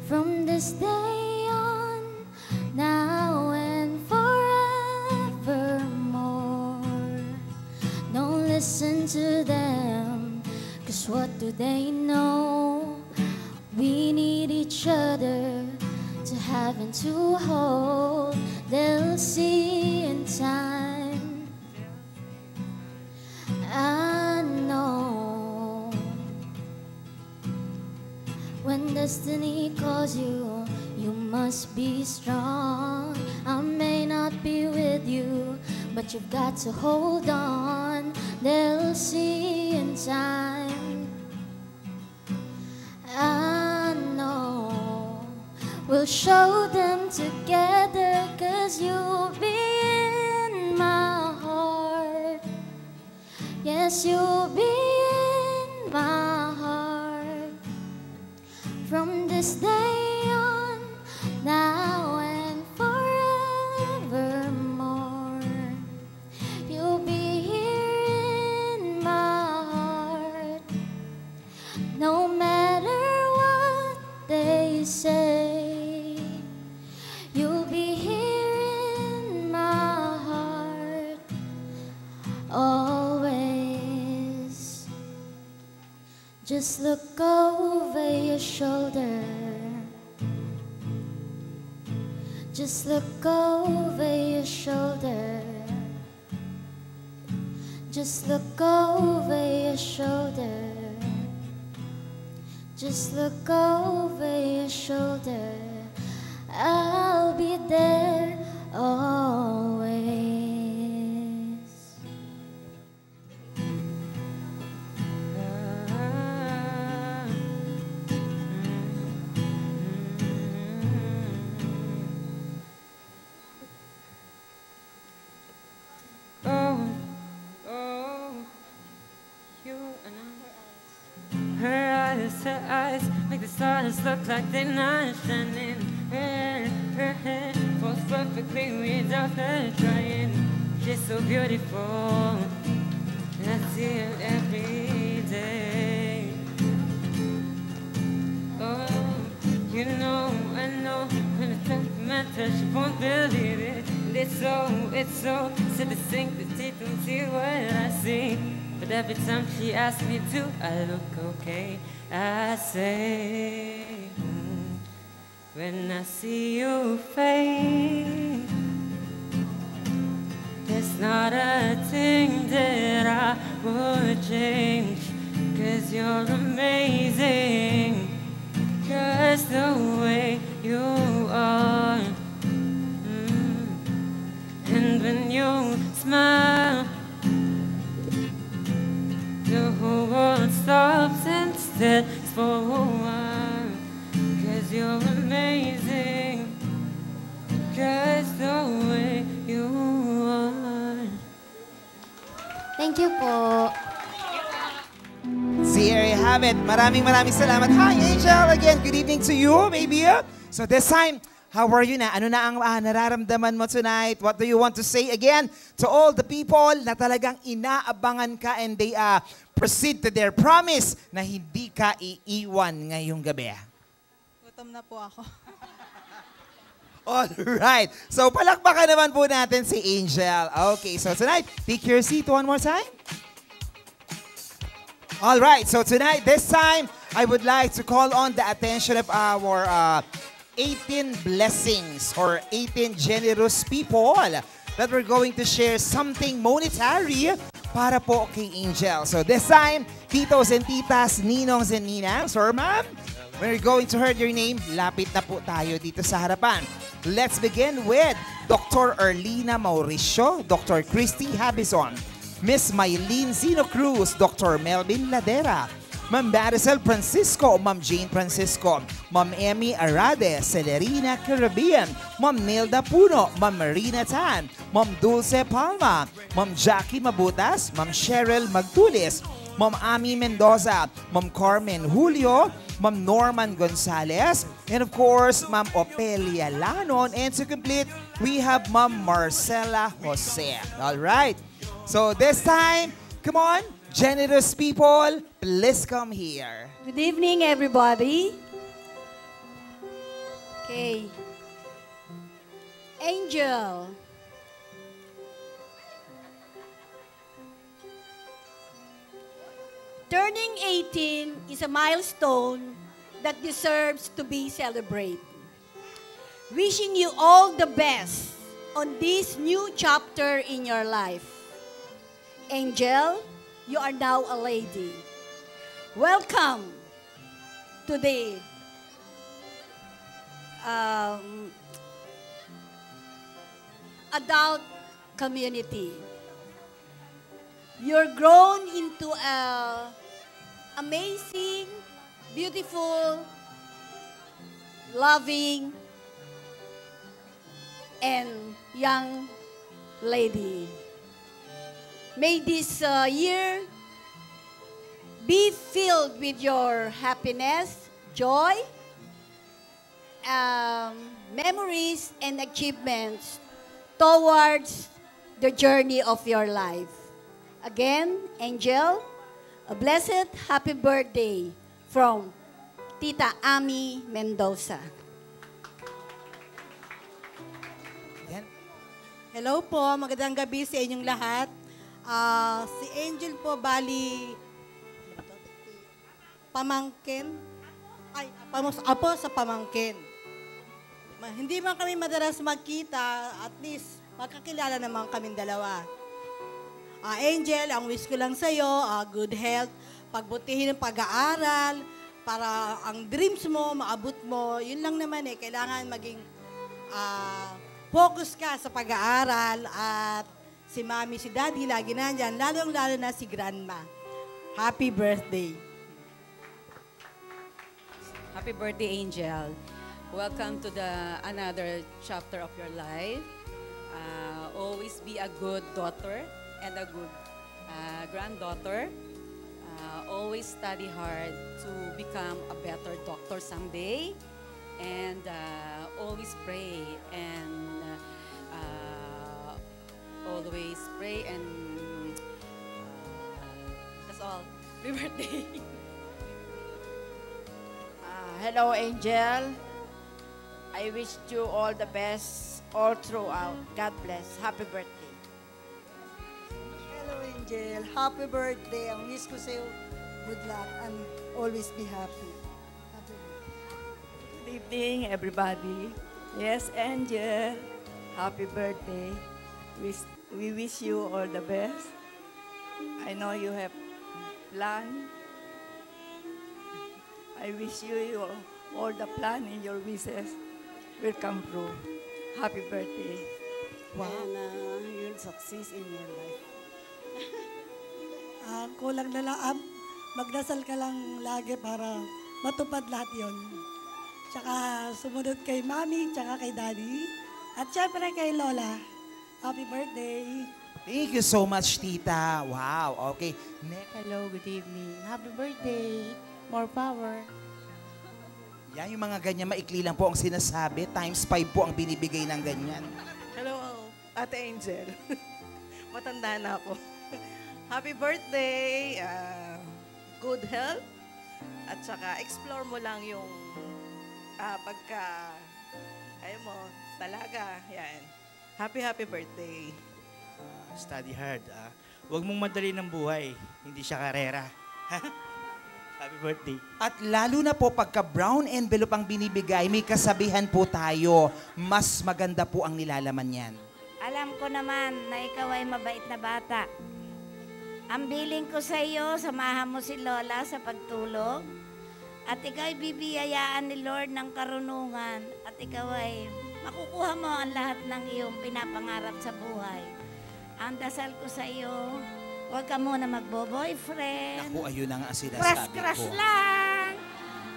From this day on, now and forevermore. Don't listen to them, 'cause what do they know? We need each other to have and to hold. They'll see in time. I know when destiny calls you, you must be strong. I may not be with you, but you've got to hold on. They'll see in time. I know we'll show them together, 'cause you'll be in my heart. Yes, you'll be in my heart. From this day on, now and forevermore. You'll be here in my heart. No matter what they say, you'll be here in my heart always. Just look over your shoulder. Just look over your shoulder. Just look over your shoulder. Just look over your shoulder. I'll be there always. Her eyes her eyes make the stars look like they're not shining. Her head falls perfectly without her trying. She's so beautiful, and I see her every day. Oh, you know, I know, when it doesn't matter, she won't believe it. And it's so, said to sink the teeth and see what I see. But every time she asks me to, I look okay. I say, when I see you fade, there's not a thing that I would change. 'Cause you're amazing, just the way you are. And when you smile, the whole world stops and stands for a while. 'Cause you're amazing, just the way you are. Thank you po. See, here you have it. Maraming salamat. Hi, Angel. Again, good evening to you, baby. So this time, how are you na? Ano na ang nararamdaman mo tonight? What do you want to say again to all the people na talagang inaabangan ka and they proceed to their promise na hindi ka iiwan ngayong gabi? Gutom na po ako. Alright. So, palakpakan naman po natin si Angel. Okay, so tonight, take your seat one more time. Alright, so tonight, this time, I would like to call on the attention of our 18 blessings or 18 generous people that we're going to share something monetary para po kay Angel. So this time, titos and titas, ninongs and ninangs, or ma'am, we're going to hear your name. Lapit na po tayo dito sa harapan. Let's begin with Dr. Erlina Mauricio, Dr. Christy Habison, Miss Maylene Zino Cruz, Dr. Melvin Ladera, Ma'am Maricel Francisco, Ma'am Jane Francisco, Ma'am Emmy Arade, Celerina Caribbean, Ma'am Nilda Puno, Ma'am Marina Tan, Ma'am Dulce Palma, Ma'am Jackie Mabutas, Ma'am Cheryl Magtulis, Ma'am Ami Mendoza, Ma'am Carmen Julio, Ma'am Norman Gonzalez, and of course, Ma'am Opelia Lanon. And to complete, we have Ma'am Marcela Jose. All right. So this time, come on, generous people, please come here. Good evening, everybody. Okay. Angel. Turning 18 is a milestone that deserves to be celebrated. Wishing you all the best on this new chapter in your life. Angel, you are now a lady. Welcome to the adult community. You're grown into an amazing, beautiful, loving, and young lady. May this year be filled with your happiness, joy, memories, and achievements towards the journey of your life. Again, Angel, a blessed happy birthday from Tita Ami Mendoza. Hello po, magandang gabi sa inyong lahat. Si Angel po, bali, pamangkin. Ay, apo sa pamangkin. Hindi man kami madalas magkita, at least magkakilala naman kaming dalawa. Angel, ang wish ko lang sa'yo, good health, pagbutihin ng pag-aaral, para ang dreams mo, maabot mo, yun lang naman kailangan maging focus ka sa pag-aaral at si Mami, si Daddy, lagi nandyan, lalong-lalo na si Grandma. Happy birthday. Happy birthday, Angel. Welcome to another chapter of your life. Always be a good daughter and a good granddaughter. always study hard to become a better doctor someday. And always pray and always pray and that's all. Happy birthday. Hello, Angel. I wish you all the best all throughout. God bless. Happy birthday. Hello, Angel. Happy birthday. Ang wish ko sa'yo, good luck and always be happy. Good evening, everybody. Yes, Angel. Happy birthday. We wish you all the best. I know you have plan. I wish you all the plan in your wishes will come true. Happy birthday. Wow. And you'll succeed in your life. Kulang na lang, magdasal ka lang lagi para matupad lahat yon. Tsaka sumunod kay Mami, tsaka kay Daddy. At syempre kay Lola. Happy birthday. Thank you so much, Tita. Wow, okay. Next. Hello, good evening. Happy birthday. More power. Yan, yung mga ganyan, maikli lang po ang sinasabi. Times 5 po ang binibigay ng ganyan. Hello, Ate Angel. Matanda na ako. Happy birthday. Good health. At saka explore mo lang yung pagka, ayaw mo, talaga. Yan. Happy birthday. Study hard. Huwag mong madali ng buhay. Hindi siya karera. Happy birthday. At lalo na po pagka brown envelope ang binibigay, may kasabihan po tayo, mas maganda po ang nilalaman yan. Alam ko naman na ikaw ay mabait na bata. Ang biling ko sa iyo, samahan mo si Lola sa pagtulog. At ikaw ay bibiyayaan ni Lord ng karunungan. At ikaw ay makukuha mo ang lahat ng iyong pinapangarap sa buhay. Ang dasal ko sa iyo, huwag ka muna magbo-boyfriend. Naku, ayun na nga ang sinasabi Crush ko. lang.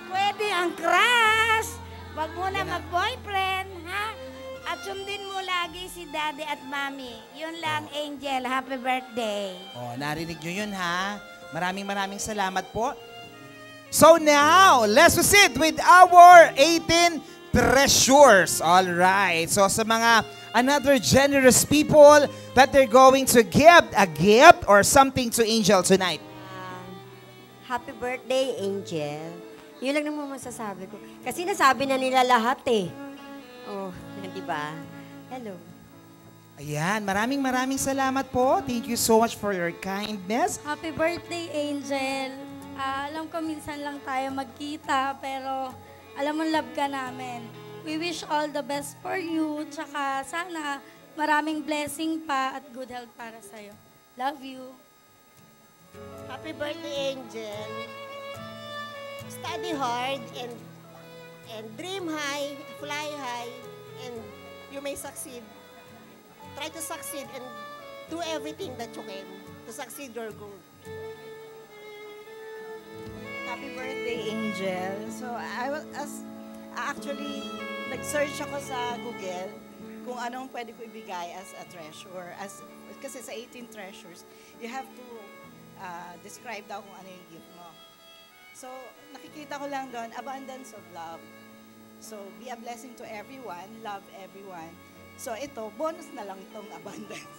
Pwede ang crush. Huwag muna mag-boyfriend, ha? At sundin mo lagi si Daddy at Mommy. Yun lang, Angel. Happy birthday. Oh, narinig nyo yun, ha? Maraming salamat po. So now, let's proceed with our 18 treasures. All right. So sa mga another generous people that they're going to give a gift or something to Angel tonight. Happy birthday, Angel. Yun lang naman masasabi ko. Kasi nasabi na nila lahat eh. Oh, di ba? Hello. Ayan, maraming salamat po. Thank you so much for your kindness. Happy birthday, Angel. Alam ko minsan lang tayo magkita, pero alam mo love ka namin. We wish all the best for you, tsaka sana maraming blessing pa at good health para sa'yo. Love you. Happy birthday, Angel. Study hard and dream high, fly high, and you may succeed. Try to succeed and do everything that you can to succeed your goal. Happy birthday, Angel. So, actually, nag-search ako sa Google kung anong pwede ko ibigay as a treasure. Kasi sa 18 treasures, you have to describe daw kung ano yung gift mo. So, nakikita ko lang doon, abundance of love. So, be a blessing to everyone, love everyone. So, ito, bonus na lang itong abundance.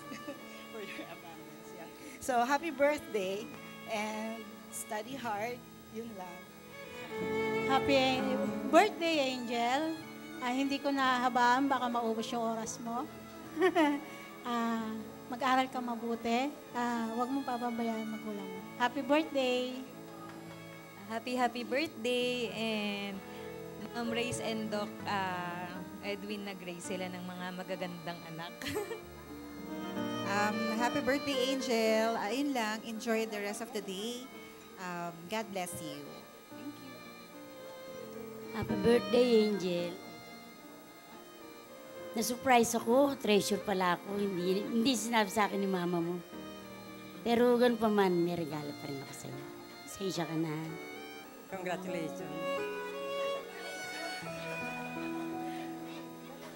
For your abundance, yeah. So, happy birthday and study hard. Yun lang. Happy birthday, Angel. Hindi ko nahabaan, baka maubos yung oras mo. Mag-aral ka mabuti. Huwag mong pababayaan magulang mo. Happy birthday. Happy birthday and Race and Doc Edwin nag-raise sila ng mga magagandang anak. Happy birthday, Angel. Ayun lang, enjoy the rest of the day. God bless you. Thank you. Happy birthday, Angel. Na-surprise ako. Treasure pala ako. Hindi sinabi sa akin ni mama mo. Pero ganun pa man, may regalo pa rin ako sa'yo. Sa'yo ka na. Congratulations.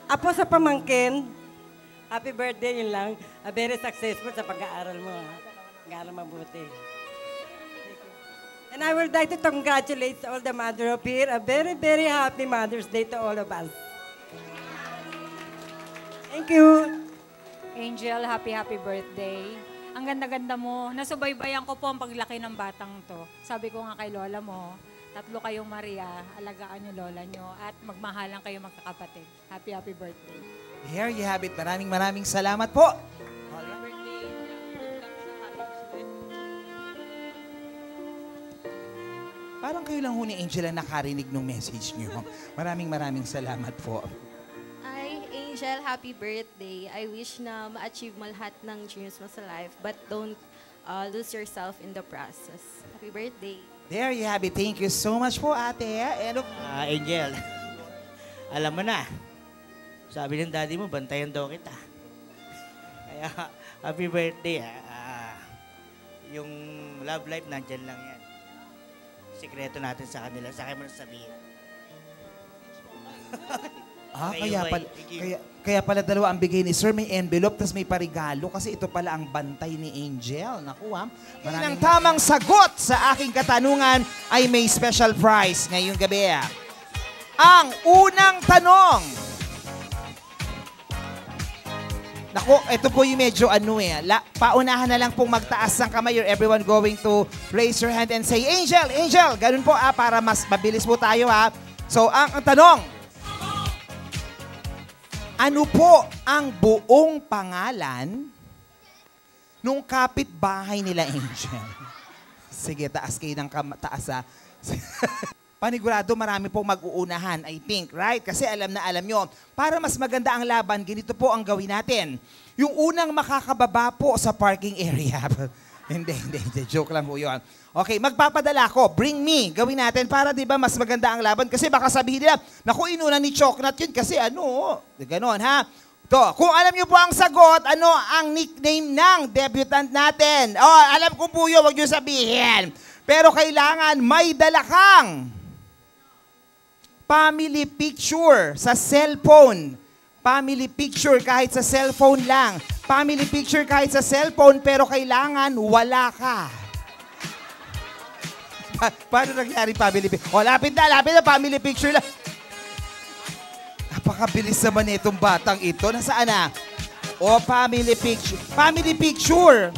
Apo sa pamangkin, happy birthday, yun lang. Very successful sa pag-aaral mo. Pag-aaral mabuti. And I would like to congratulate all the mother of here. A very, very happy Mother's Day to all of us. Thank you. Angel, happy birthday. Ang ganda-ganda mo. Nasubaybayan ko po ang paglaki ng batang to. Sabi ko nga kay lola mo, 3 kayong Maria, alagaan niyo lola niyo at magmahalan kayo magkakapatid. Happy birthday. There you have it. Maraming salamat po. Parang kayo lang ho ni Angel ang nakarinig ng message niyo. Maraming salamat po. Ay, Angel, happy birthday. I wish na ma-achieve mo lahat ng dreams mo sa life, but don't lose yourself in the process. Happy birthday. There you have it. Thank you so much po, ate. And Angel, alam mo na, sabi ng daddy mo, bantayan daw kita. Kaya, happy birthday. Yung love life, nandyan lang yan. Sikreto natin sa kanila. Sa akin mo na sabihin. Kaya pala dalawa ang bigay ni Sir. May envelope, tas may parigalo. Kasi ito pala ang bantay ni Angel. Naku, Ang tamang sagot sa aking katanungan ay may special prize ngayong gabi. Ang unang tanong. Naku, ito po yung medyo paunahan na lang pong magtaas ng kamay or everyone going to raise your hand and say, Angel, Angel, ganun po para mas mabilis po tayo So, ang tanong, ano po ang buong pangalan nung kapitbahay nila Angel? Sige, taas kayo ng taas Panigurado marami pong mag-uunahan, I think, right? Kasi alam na alam nyo, para mas maganda ang laban, ganito po ang gawin natin. Yung unang makakababa po sa parking area. Hindi, joke lang po yun. Okay, magpapadala ko, bring me, gawin natin para di ba mas maganda ang laban. Kasi baka sabihin nila, naku, inuna ni Choknat yun kasi ganon ha. To, kung alam niyo po ang sagot, ano ang nickname ng debutant natin? Alam ko po yun, wag niyo sabihin. Pero kailangan may dala kang family picture sa cellphone. Family picture kahit sa cellphone lang. Family picture kahit sa cellphone pero kailangan wala ka. Paano nangyari family picture? Lapit na family picture lang. Napakabilis naman itong batang ito. Nasaan na? Family picture. Family picture.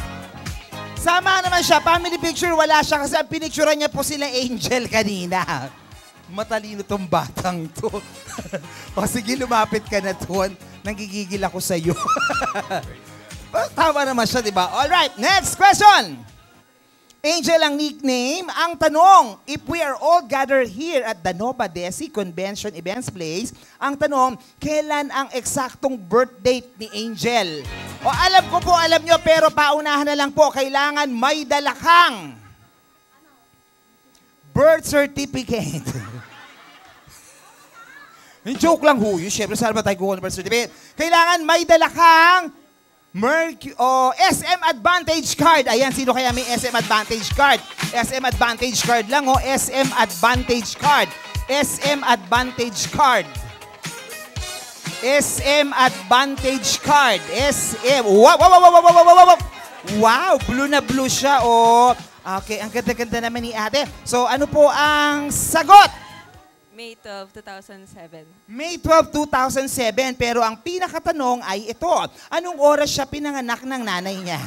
Sama naman siya. Family picture, wala siya kasi ang pinicturean niya po sila Angel kanina. Matalino tong batang to. Sige, lumapit ka na doon. Nagigigil ako sa'yo. Tama naman siya, di ba? Alright, next question. Angel ang nickname. Ang tanong, if we are all gathered here at the Nova Desi Convention Events Place, ang tanong, kailan ang eksaktong birth date ni Angel? Alam ko po, alam nyo, pero paunahan na lang po, kailangan may dala kang birth certificate. Yung joke lang ho, yun, syempre saan ba tayo kuha ng birth certificate? Kailangan may dala kang SM Advantage card. Ayan, sino kaya may SM Advantage card? SM Advantage card lang SM Advantage card. SM Advantage card. SM Advantage card. SM. Wow, blue na blue siya. Okay, ang ganda-ganda naman ni ate. So, ano po ang sagot? May 12, 2007. May 12, 2007. Pero ang pinakatanong ay ito. Anong oras siya pinanganak ng nanay niya?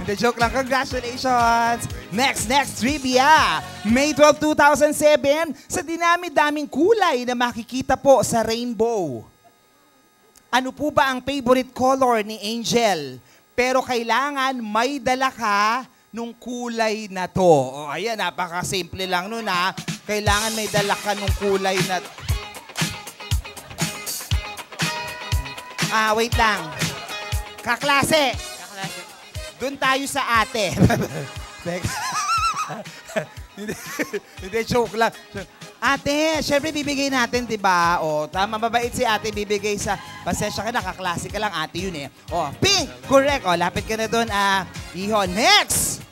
Hindi, joke lang. Congratulations! Next trivia. May 12, 2007. Sa dinami-daming kulay na makikita po sa rainbow. Ano po ba ang favorite color ni Angel? Pero kailangan may dala ka nung kulay na to. Ayan, napaka-simple lang nun ha. Kailangan may dala ka nung kulay na... wait lang. Kaklase. Doon tayo sa ate. Hindi, joke lang. Ate, syempre bibigay natin, di ba? Tama, mabait si ate, bibigay sa... Pasensya ka na, kaklase ka lang, ate yun eh. Pink! Correct. Lapit ka na doon. Iho, next!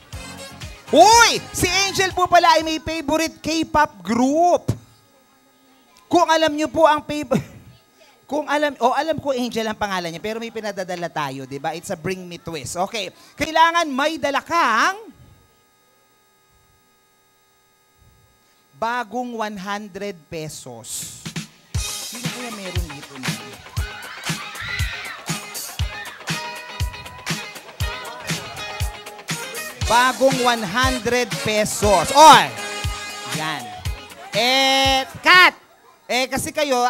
Uy! Si Angel po pala ay may favorite K-pop group. Kung alam niyo po ang favorite... alam ko Angel ang pangalan niya, pero may pinadadala tayo, di ba? It's a bring me twist. Okay. Kailangan may dala kang bagong 100 pesos. Sino kaya meron dito na? Bagong 100 pesos. Oy! Yan. Kat! Kasi kayo,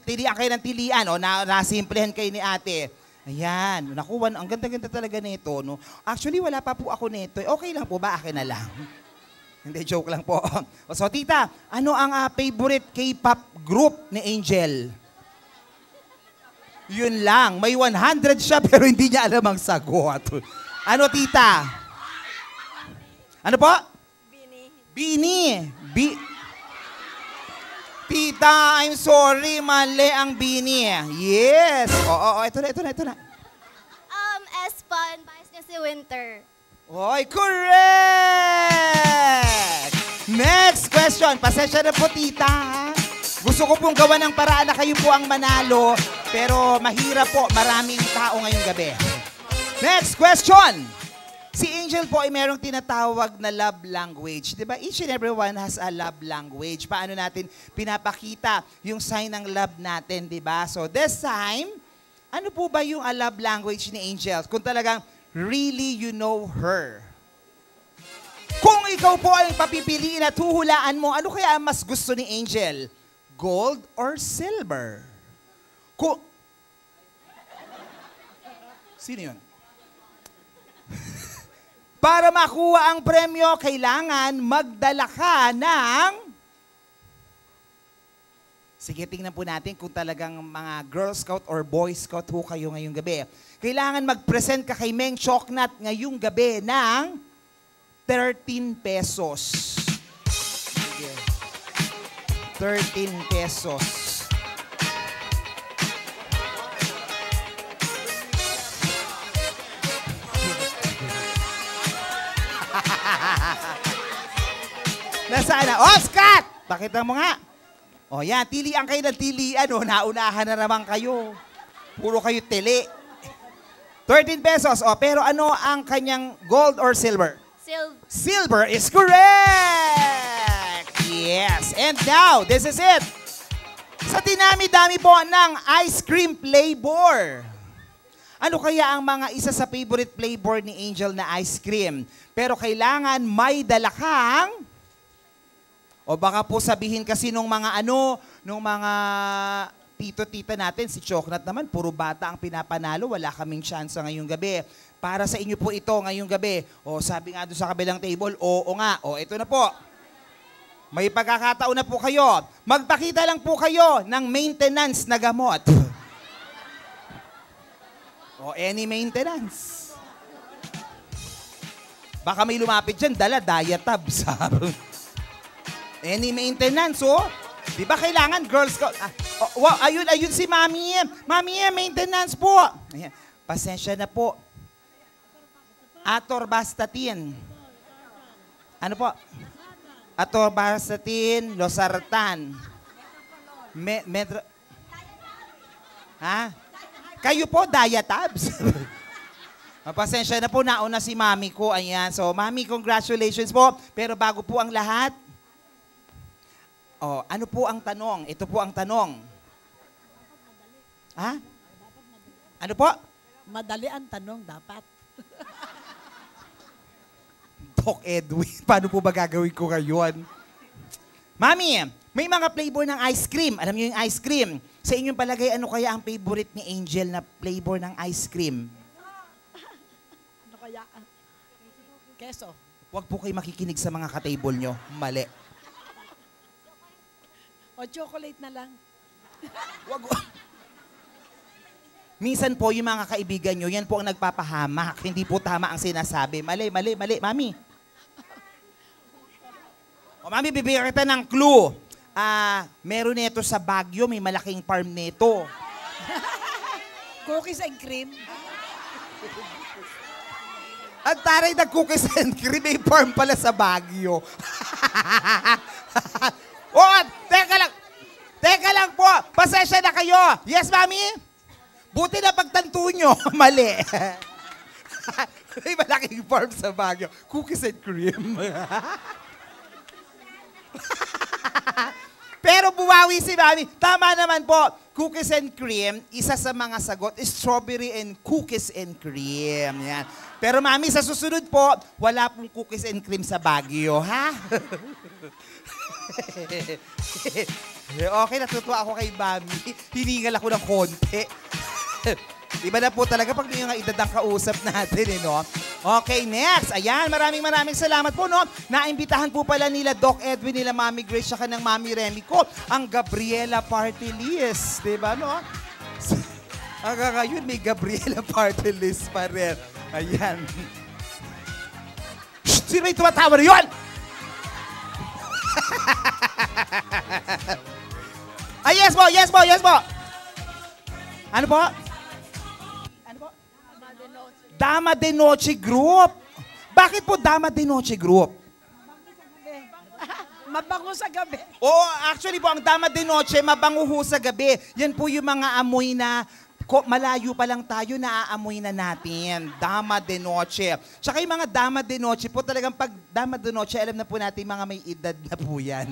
tilian kayo ng tilian, nasimplehan kayo ni ate. Ayan. Naku, ang ganda-ganda talaga nito, no? Actually, wala pa po ako nito. Okay lang po ba? Akin na lang. Hindi, joke lang po. So, tita, ano ang favorite K-pop group ni Angel? Yun lang. May 100 siya, pero hindi niya alam ang sagot. Ano, tita? Ano po? Bini. Tita, I'm sorry. Mali ang Bini. Yes. Oo, ito na. Espan, bias niya si Winter. Oy, correct! Next question. Pasensya na po, tita. Gusto ko pong gawa ng paraan na kayo po ang manalo, pero mahirap po. Maraming tao ngayong gabi. Next question. Si Angel po ay merong tinatawag na love language. Diba? Each and everyone has a love language. Paano natin pinapakita yung sign ng love natin, diba? So this time, ano po ba yung love language ni Angel? Kung talagang really you know her. Kung ikaw po ay papipiliin at huhulaan mo, ano kaya ang mas gusto ni Angel? Gold or silver? Sino yun? Para makuha ang premyo, kailangan magdala ka ng... Sige, tingnan po natin kung talagang mga Girl Scout or Boy Scout ho kayo ngayong gabi. Kailangan mag-present ka kay Meng Choknat ngayong gabi ng 13 pesos. Sige. 13 pesos. Nasaan na? Oh, Scott! Pakita mo nga. O yan, tilian kayo ng tilian. Naunahan na naman kayo. Puro kayo tili. 13 pesos. O, pero ano ang kanyang gold or silver? Silver is correct! Yes. And now, this is it. Sa dinami-dami po ng ice cream flavor. Ano kaya ang mga isa sa favorite flavor ni Angel na ice cream? Pero kailangan may dala kang... O baka po sabihin kasi nung mga tito-tita natin, si Choknat naman, puro bata ang pinapanalo, wala kaming chance ngayong gabi. Para sa inyo po ito ngayong gabi. O sabi nga doon sa kabilang table, oo nga. O ito na po. May pagkakataon na po kayo. Magpakita lang po kayo ng maintenance na gamot. O any maintenance. Baka may lumapit dyan, dala Diatabs. Any maintenance, oh. Di ba kailangan, Girl Scout? Wow, ayun si Mami. Mami, maintenance po. Ayan. Pasensya na po. Atorvastatin. Ano po? Atorvastatin, Losartan. Ha? Kayo po, Diatabs. Pasensya na po, nauna si Mami ko. Ayan. So, Mami, congratulations po. Pero bago po ang lahat, ano po ang tanong? Ito po ang tanong. Ha? Ano po? Madali ang tanong, dapat. Doc Edwin, paano po ba gagawin ko ngayon? Mami, may mga flavor ng ice cream. Alam niyo yung ice cream. Sa inyong palagay, ano kaya ang favorite ni Angel na flavor ng ice cream? Ano kaya? Keso. Huwag po kayo makikinig sa mga ka-table nyo. Mali. O chocolate na lang. Minsan po yung mga kaibigan nyo, yan po ang nagpapahamak. Hindi po tama ang sinasabi. Mali, Mami. O Mami, bibigyan kita ng clue. Meron nito sa Baguio, may malaking farm nito. Cookies and cream. At taray na cookies and cream, may farm pala sa Baguio. Teka lang po. Pasensya na kayo. Yes, Mami? Buti na pagtanto nyo. Mali. May malaking farm sa Baguio. Cookies and cream. Pero bumawi si Mami. Tama naman po. Cookies and cream, isa sa mga sagot, strawberry and cookies and cream. Yan. Pero Mami, sa susunod po, wala pong cookies and cream sa Baguio, ha? Okay, natutuwa ako kay Mami. Hiningal ako ng konti. Iba na po talaga pag yung edad ang kausap natin, no? Okay, next. Ayan, maraming salamat po, no? Naimbitahan po pala nila Doc Edwin, nila Mami Grace, saka ng Mami Remy ko, ang Gabriela Party List. Diba, no? Hanggang ngayon, may Gabriela Party List pa rin. Ayan. Shh! Sino may tumatawa na yun? Ay, yes po, yes po, yes po. Ano po? Dama de Noche Group. Bakit po Dama de Noche Group? Mabango sa gabi. Oo, actually po, ang Dama de Noche, mabango ho sa gabi. Yan po yung mga amoy na malayo pa lang tayo, naaamoy na natin. Dama de Noche. Tsaka yung mga Dama de Noche po, talagang pag Dama de Noche, alam na po natin mga may edad na po yan.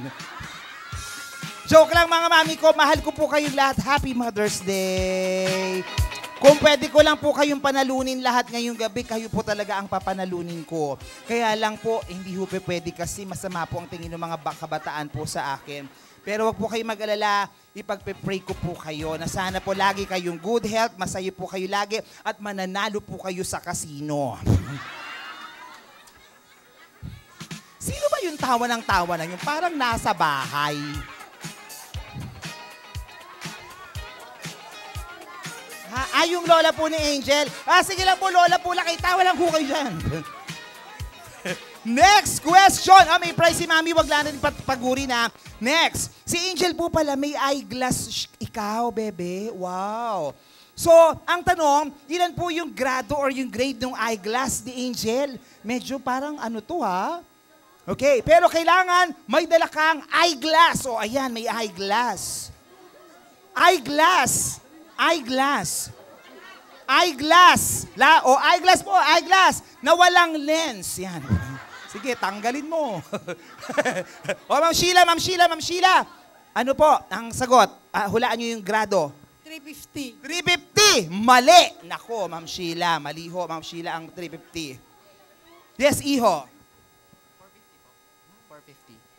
Joke lang mga mami ko, mahal ko po kayong lahat. Happy Mother's Day! Kung pwede ko lang po kayong panalunin lahat ngayong gabi, kayo po talaga ang papanalunin ko. Kaya lang po, hindi po pwede kasi masama po ang tingin ng mga kabataan po sa akin. Pero wag po kayong mag-alala, ipagpe-pray ko po kayo na sana po lagi kayong good health, masaya po kayo lagi, at mananalo po kayo sa kasino. Sino ba yung tawa na yun? Parang nasa bahay. Ha? Yung lola po ni Angel. Sige lang po, lola po lang. Tawa lang po kayo dyan. Next question. May prize si Mami. Wag lang natin paguri na. Next. Si Angel po pala, may eyeglass. Ikaw, bebe. Wow. So, ang tanong, ilan po yung grado or yung grade ng eyeglass ni Angel? Medyo parang ano to, ha? Okay. Pero kailangan may dala kang eyeglass. O, ayan, may eyeglass. Eyeglass. Eyeglass. Eyeglass. Eyeglass po, eyeglass. Na walang lens. Yan. Sige, tanggalin mo. Ma'am Sheila. Ano po ang sagot? Hulaan nyo yung grado. 350. 350. Mali. Nako, Ma'am Sheila. Mali ho, Ma'am Sheila, ang 350. Yes, Iho.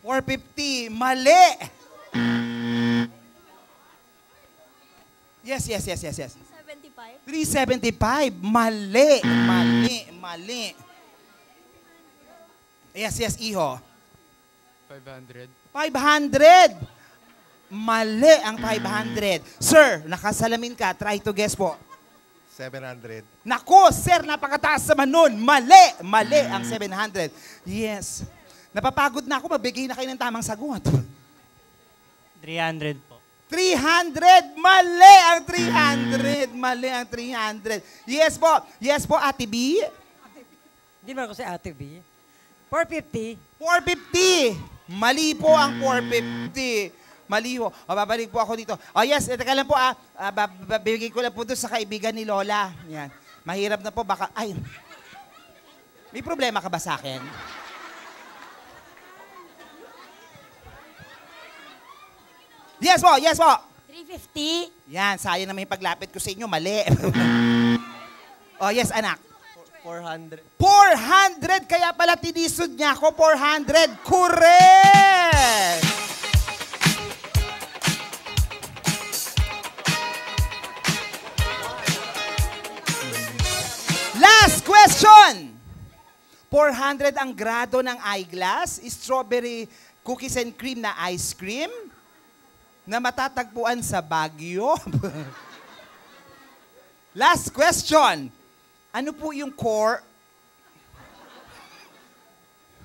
450. Mali. Yes. 375. 375. Mali. Yes, Iho. 500. 500. Mali ang 500. Sir, nakasalamin ka. Try to guess po. 700. Nako, sir, napakataas naman nun. Mali ang 700. Yes. Napapagod na ako. Mabigay na kayo ng tamang sagot. 300 po. 300. Mali ang 300. Yes po, Ate B. Hindi ba ako si Ate B? 450. 450. Mali po ang 450. Mali ho. Babalik po ako dito. Yes, teka lang po babigay ko lang po doon sa kaibigan ni Lola. Yan. Mahirap na po, baka, may problema ka ba sa akin? Yes po. 350. Yan, sayang naman yung paglapit ko sa inyo, mali. Yes, anak. 400. 400! Kaya pala tinisod niya ako, 400. Correct! Last question! 400 ang grado ng eyeglass, strawberry cookies and cream na ice cream, na matatagpuan sa Baguio. Last question. Ano po yung core?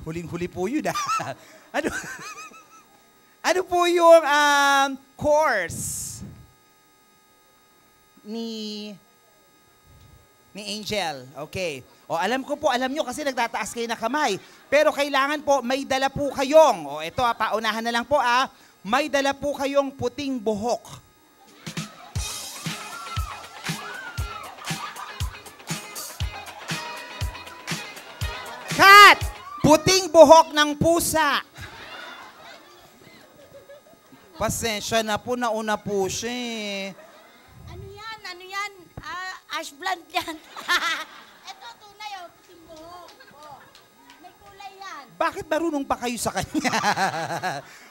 Huling-huli po yun, Ano po yung course ni Angel? Okay. Alam nyo kasi nagtataas kayo na kamay. Pero kailangan po, may dala po kayong, ito paunahan na lang po may dala po kayong puting buhok. Puting buhok ng pusa. Pasensya na po, nauna po siya eh. Ano yan? Ano yan? Ash blonde yan. Ito, tunay, oh. Puting buhok. Oh. May kulay yan. Bakit marunong pa kayo sa kanya?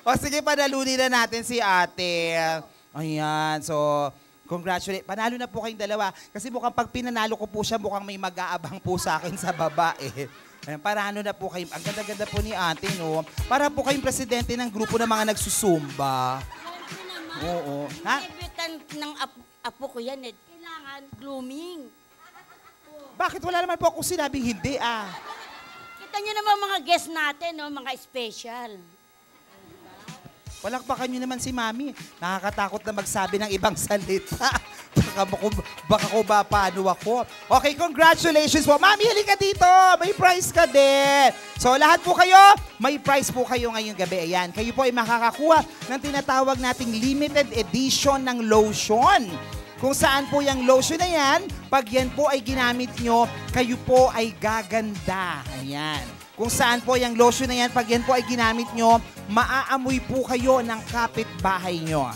O sige, panalunin na natin si ate. Ayan, so congratulate. Panalo na po kayong dalawa. Kasi mukhang pag pinanalo ko po siya, mukhang may mag-aabang po sa akin sa baba eh. Ayan, panalo na po kayo. Ang ganda-ganda po ni ate, no? Para po kayong presidente ng grupo ng mga nagsusumba. Oo. Ha? Ibitan ng apo ko yan eh. Kailangan blooming. Bakit wala naman po ako sinabing hindi ah? Kita niyo naman mga guest natin, no? Mga special. Palakpakan nyo naman si Mami. Nakakatakot na magsabi ng ibang salita. baka ko ba paano ako. Okay, congratulations po. Mami, halika dito. May prize ka din. So, lahat po kayo, may prize po kayo ngayong gabi. Ayan, kayo po ay makakakuha ng tinatawag nating limited edition ng lotion. Kung saan po yung lotion na yan, pag yan po ay ginamit nyo, kayo po ay gaganda. Ayan. Kung saan po yung lotion na yan, pag yan po ay ginamit nyo, maaamoy po kayo ng kapitbahay nyo.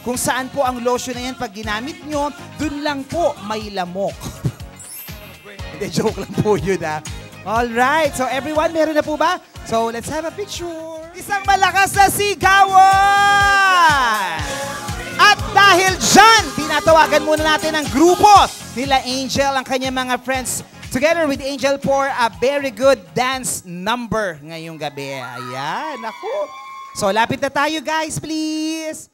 Kung saan po ang lotion na yan, pag ginamit nyo, dun lang po may lamok. Hindi, joke lang po yun ah. Alright, so everyone, meron na po ba? So let's have a picture. Isang malakas na sigawan! At dahil dyan, tinatawagan muna natin ang grupo nila Angel, ang kanyang mga friends, together with Angel for a very good dance number ngayong gabi. Ayan, ako. So, lapit na tayo guys, please.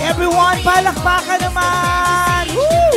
Everyone, palakpakan naman! Woo!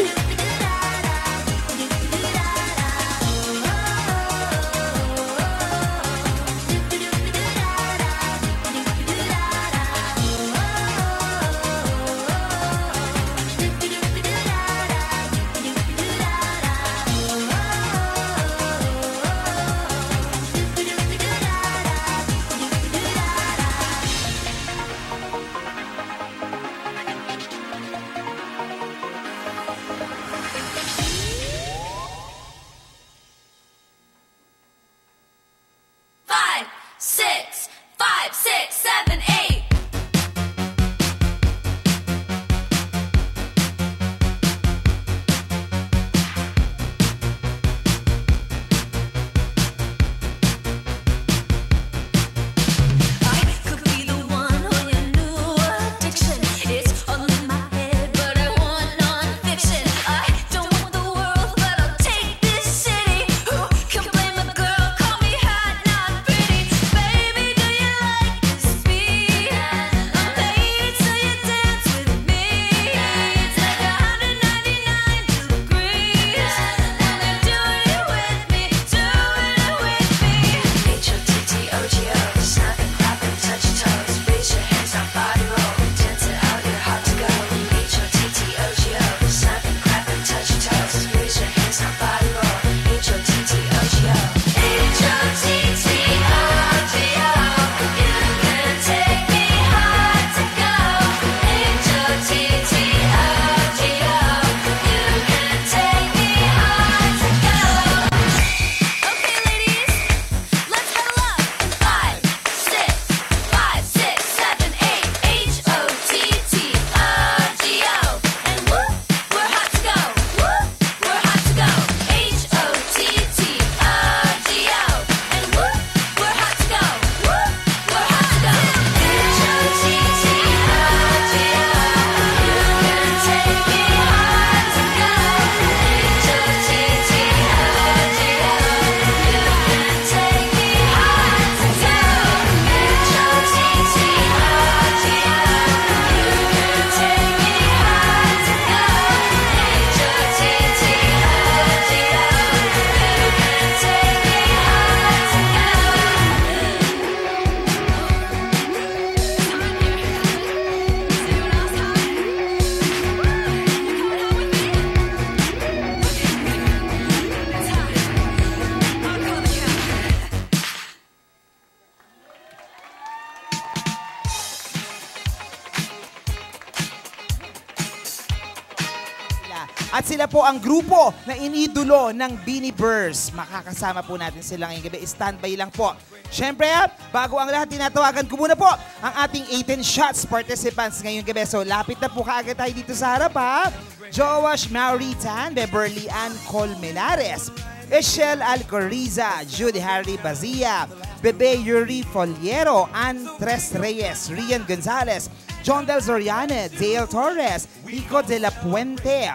At sila po ang grupo na inidulo ng Beanie Birds. Makakasama po natin sila ngayong gabi. Standby lang po. Siyempre, bago ang lahat, tinatawagan ko muna po ang ating 18 shots participants ngayong gabi. So, lapit na po kaagad tayo dito sa harap, ha? Joash Mauritan, Beverly Ann Colmenares, Eshel Alcoriza, Judy Harry Bazia, Bebe Yuri Foliero, Andres Reyes, Rian Gonzalez, John Del Zoriane, Dale Torres, Rico de la Puente,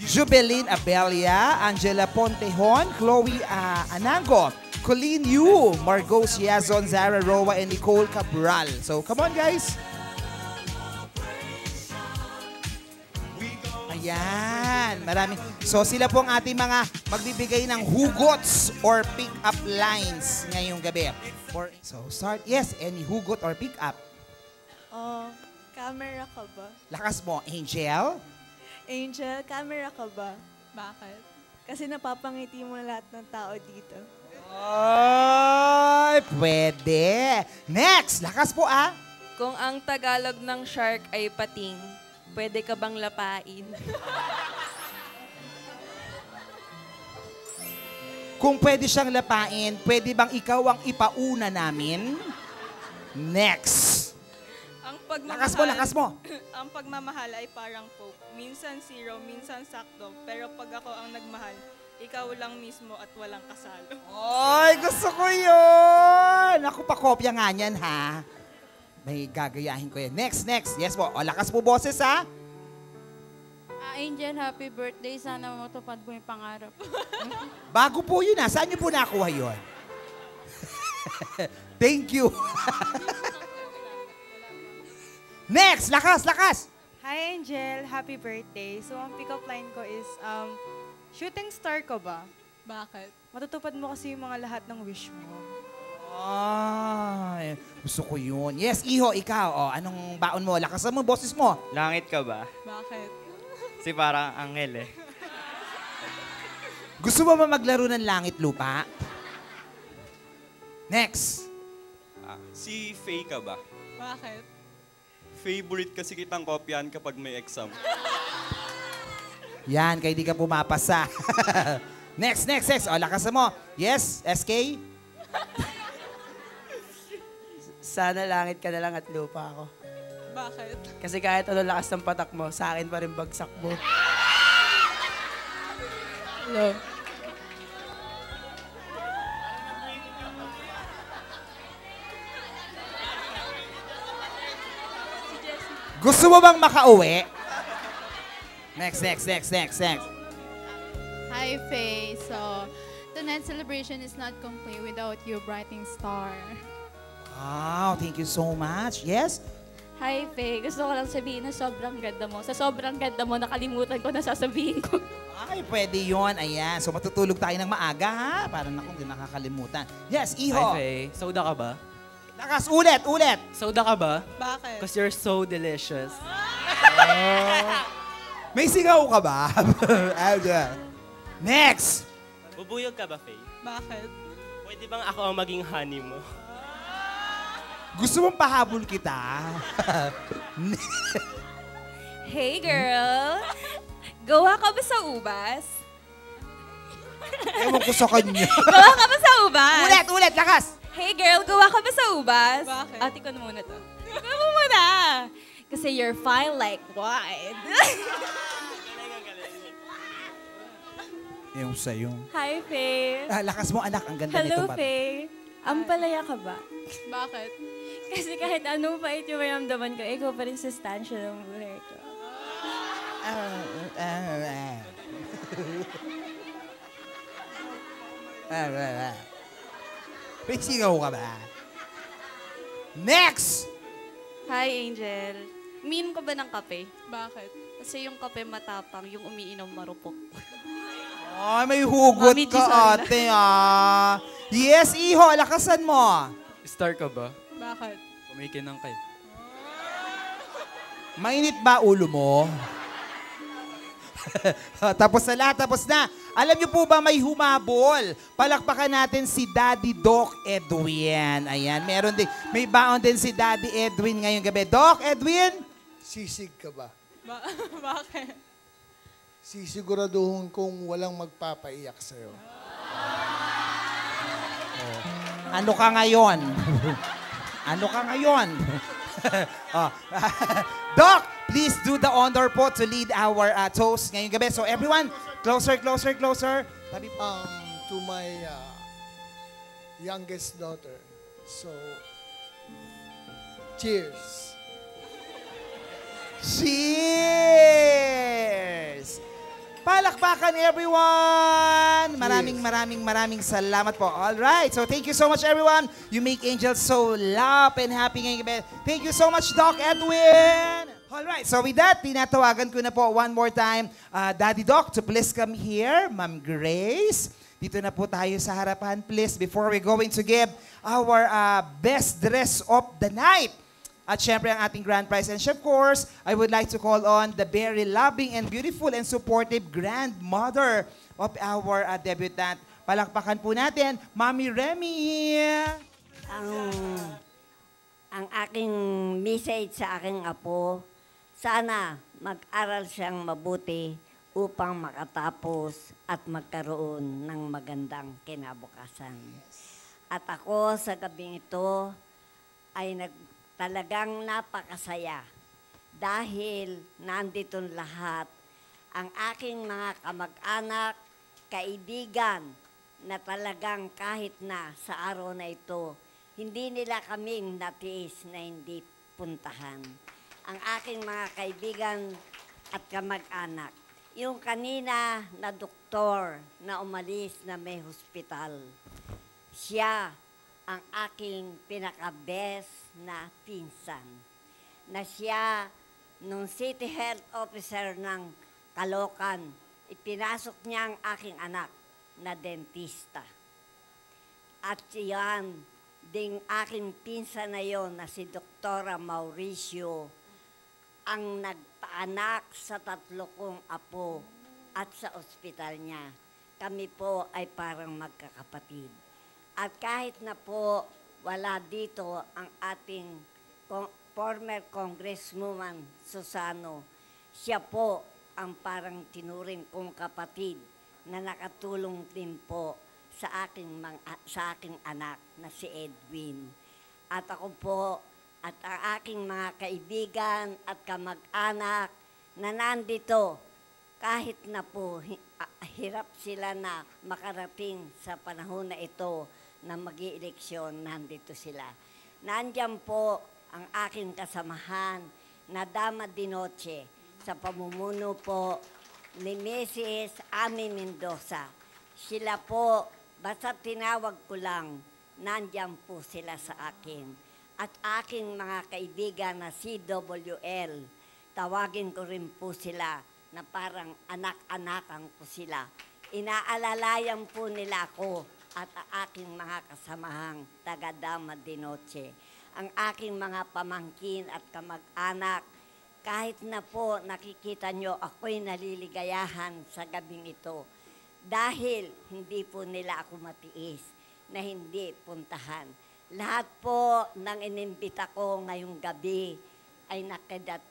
Jubilin Abelia, Angela Pontejon, Chloe Anango, Colleen Yu, Margot Siazon, Zara Roa, and Nicole Cabral. So, come on, guys. Ayan, maraming. So, sila po ang ating mga magbibigay ng hugots or pick-up lines ngayong gabi. So, start. Yes, any hugot or pick-up. Camera ka ba? Lakas mo, Angel. Angel, camera ka ba? Bakit? Kasi napapangiti mo lahat ng tao dito. Ay, pwede. Next, lakas po Kung ang Tagalog ng shark ay pating, pwede ka bang lapain? Kung pwede siyang lapain, pwede bang ikaw ang ipauna namin? Next. Lakas mo. Ang pagmamahal ay parang Coke. Minsan zero, minsan sakto. Pero pag ako ang nagmahal, ikaw lang mismo at walang kasalo. Ay, gusto ko yun! Ako, pakopya nga niyan, ha? May gagayahin ko yan. Next. Yes po. O, lakas po boses, ha? Angel, happy birthday. Sana matupad mo yung pangarap. Bago po yun, ha? Saan niyo po nakuha yun? Thank you. Next! Lakas! Hi, Angel. Happy birthday. So, ang pick-up line ko is, shooting star ka ba? Bakit? Matutupad mo kasi yung mga lahat ng wish mo. Ay, gusto ko yun. Yes, Iho, ikaw. O, anong baon mo? Lakasan mo, boses mo. Langit ka ba? Bakit? Si parang anghel eh. Gusto mo ba maglaro ng langit lupa? Next. Si Faye ka ba? Bakit? Favorite kasi kitang kopyahan kapag may exam. Yan, kaya di ka pumapasa. Next. O, lakasan mo. Yes, SK? Sana langit ka na lang at lupa ako. Bakit? Kasi kahit ano lakas ng patak mo, sa akin pa rin bagsak mo. Hello. Gusto mo bang makauwi? Next. Hi, Faye. So, tonight's celebration is not complete without your brightening star. Wow, thank you so much. Yes? Hi, Faye. Gusto ko lang sabihin na sobrang ganda mo. Sa sobrang ganda mo, nakalimutan ko na sasabihin ko. Ay, pwede yun. Ayan. So, matutulog tayo ng maaga, ha? Para na kung di nakakalimutan. Yes, Iho. Hi, Faye. Soda ka ba? Lakas, ulit. Soda ka ba? Bakit? Because you're so delicious. May sigaw ka ba? Next. Bubuyog ka ba, Faye? Bakit? Pwede bang ako ang maging honey mo? Gusto mong pahabol kita? Hey, girl! Gawa ka ba sa ubas? Ewan ko sa kanya. Gawa ka ba sa ubas? Ulit, lakas! Hey, girl! Gawa ka ba sa ubas? Bakit? Ate ko na muna to. Gawa mo muna! Kasi you're fine like wine. Yung sa'yo. Hi, Faye. Lakas mo, anak. Ang ganda Hello, nito. Faye. Ampalaya ka ba? Bakit? Kasi kahit anong pait yung maramdaman ko, ikaw pa rin sustansya ng buhay ko. May sigaw ka ba? Next! Hi, Angel. Umiinom ka ba ng kape? Bakit? Kasi yung kape matapang, yung umiinom marupok. Ay, may hugot Mami, ka, sorry ate, Yes, Iho, lakasan mo. Star ka ba? Bakit? Kumikinang kayo. Mainit ba ulo mo? Tapos na. Alam niyo po ba may humabol? Palakpakan natin si Daddy Doc Edwin. Ayan, may baon din si Daddy Edwin ngayong gabi. Doc Edwin? Sisig ka ba? Bakit? sisiguraduhin kong walang magpapaiyak sa'yo. Ano ka ngayon? Ano ka ngayon? Oh. Doc, please do the honor po to lead our toast ngayong gabi. So everyone, closer, closer, closer. Tabi po. To my youngest daughter. So, cheers. Cheers! Palakpakan everyone! Maraming salamat po. All right, so thank you so much everyone. You make Angel so laugh and happy ngayong gabi. Thank you so much, Doc Edwin! All right, so with that, tinatawagan ko na po one more time, Daddy Doc, to please come here. Ma'am Grace, dito na po tayo sa harapan, please, before we're going to give our best dress of the night. At syempre ang ating grand prize. And of course, I would like to call on the very loving and beautiful and supportive grandmother of our debutant. Palakpakan po natin, Mami Remy. Ang aking message sa aking apo, sana mag-aral siyang mabuti upang makatapos at magkaroon ng magandang kinabukasan. At ako sa gabing ito ay talagang napakasaya dahil nandito lahat ang aking mga kamag-anak, kaibigan na talagang kahit na sa araw na ito, hindi nila kaming natiis na hindi puntahan. Ang aking mga kaibigan at kamag-anak, yung kanina na doktor na umalis na may hospital, siya ang aking pinaka-best na pinsan. Na siya, nung City Health Officer ng Caloocan, ipinasok niya ang aking anak na dentista. At yan, ding aking pinsan na yon na si Doktora Mauricio, ang nagpaanak sa 3 kong apo at sa ospital niya. Kami po ay parang magkakapatid. At kahit na po wala dito ang ating former Congresswoman Susano, siya po ang parang tinuring kong kapatid na nakatulong din po sa aking anak na si Edwin. At ako po at ang aking mga kaibigan at kamag-anak na nandito, kahit na po hirap sila na makarating sa panahon na ito na mag-ieleksyon, nandito sila. Nandiyan po ang aking kasamahan na Dama Dinoche sa pamumuno po ni Mrs. Ami Mendoza. Sila po, basta tinawag ko lang, nandiyan po sila sa akin. At aking mga kaibigan na CWL, tawagin ko rin po sila na parang anak-anakan po sila. Inaalalayan po nila ako at ang aking mga kasamahang taga-Dama Dinoche. Ang aking mga pamangkin at kamag-anak, kahit na po nakikita nyo ako'y naliligayahan sa gabing ito dahil hindi po nila ako matiis na hindi puntahan. Lahat po ng inimbita ko ngayong gabi ay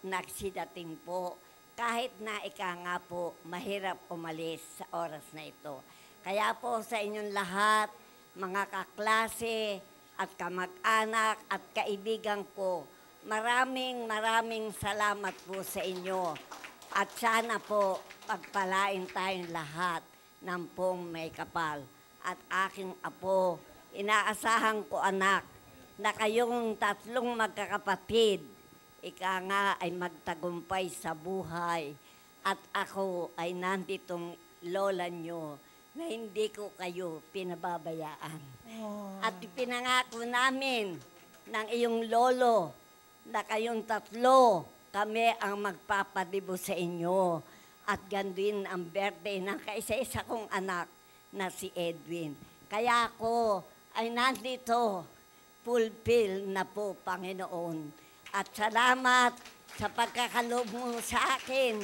nagsidating po kahit na nga po mahirap umalis sa oras na ito. Kaya po sa inyong lahat, mga kaklase at kamag-anak at kaibigan ko, maraming salamat po sa inyo. At sana po pagpalain tayong lahat ng pong may kapal. At aking apo, inaasahan ko anak, na kayong 3 magkakapatid, ika nga ay magtagumpay sa buhay. At ako ay nanditong lola nyo na hindi ko kayo pinababayaan. At ipinangako namin ng iyong lolo na kayong 3 kami ang magpapadibo sa inyo. At gandun ang birthday ng kaisa-isa kong anak na si Edwin. Kaya ako ay nandito, fulfill na po, Panginoon. At salamat sa pagkakaloob mo sa akin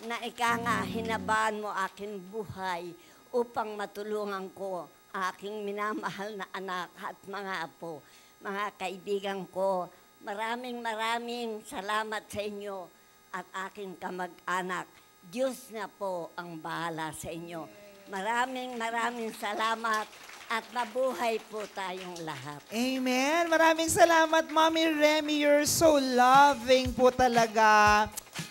na nga hinabaan mo aking buhay upang matulungan ko aking minamahal na anak at mga apo. Mga kaibigan ko, maraming salamat sa inyo at aking kamag-anak. Diyos na po ang bahala sa inyo. Maraming salamat at mabuhay po tayong lahat. Amen. Maraming salamat, Mommy Remy. You're so loving po talaga.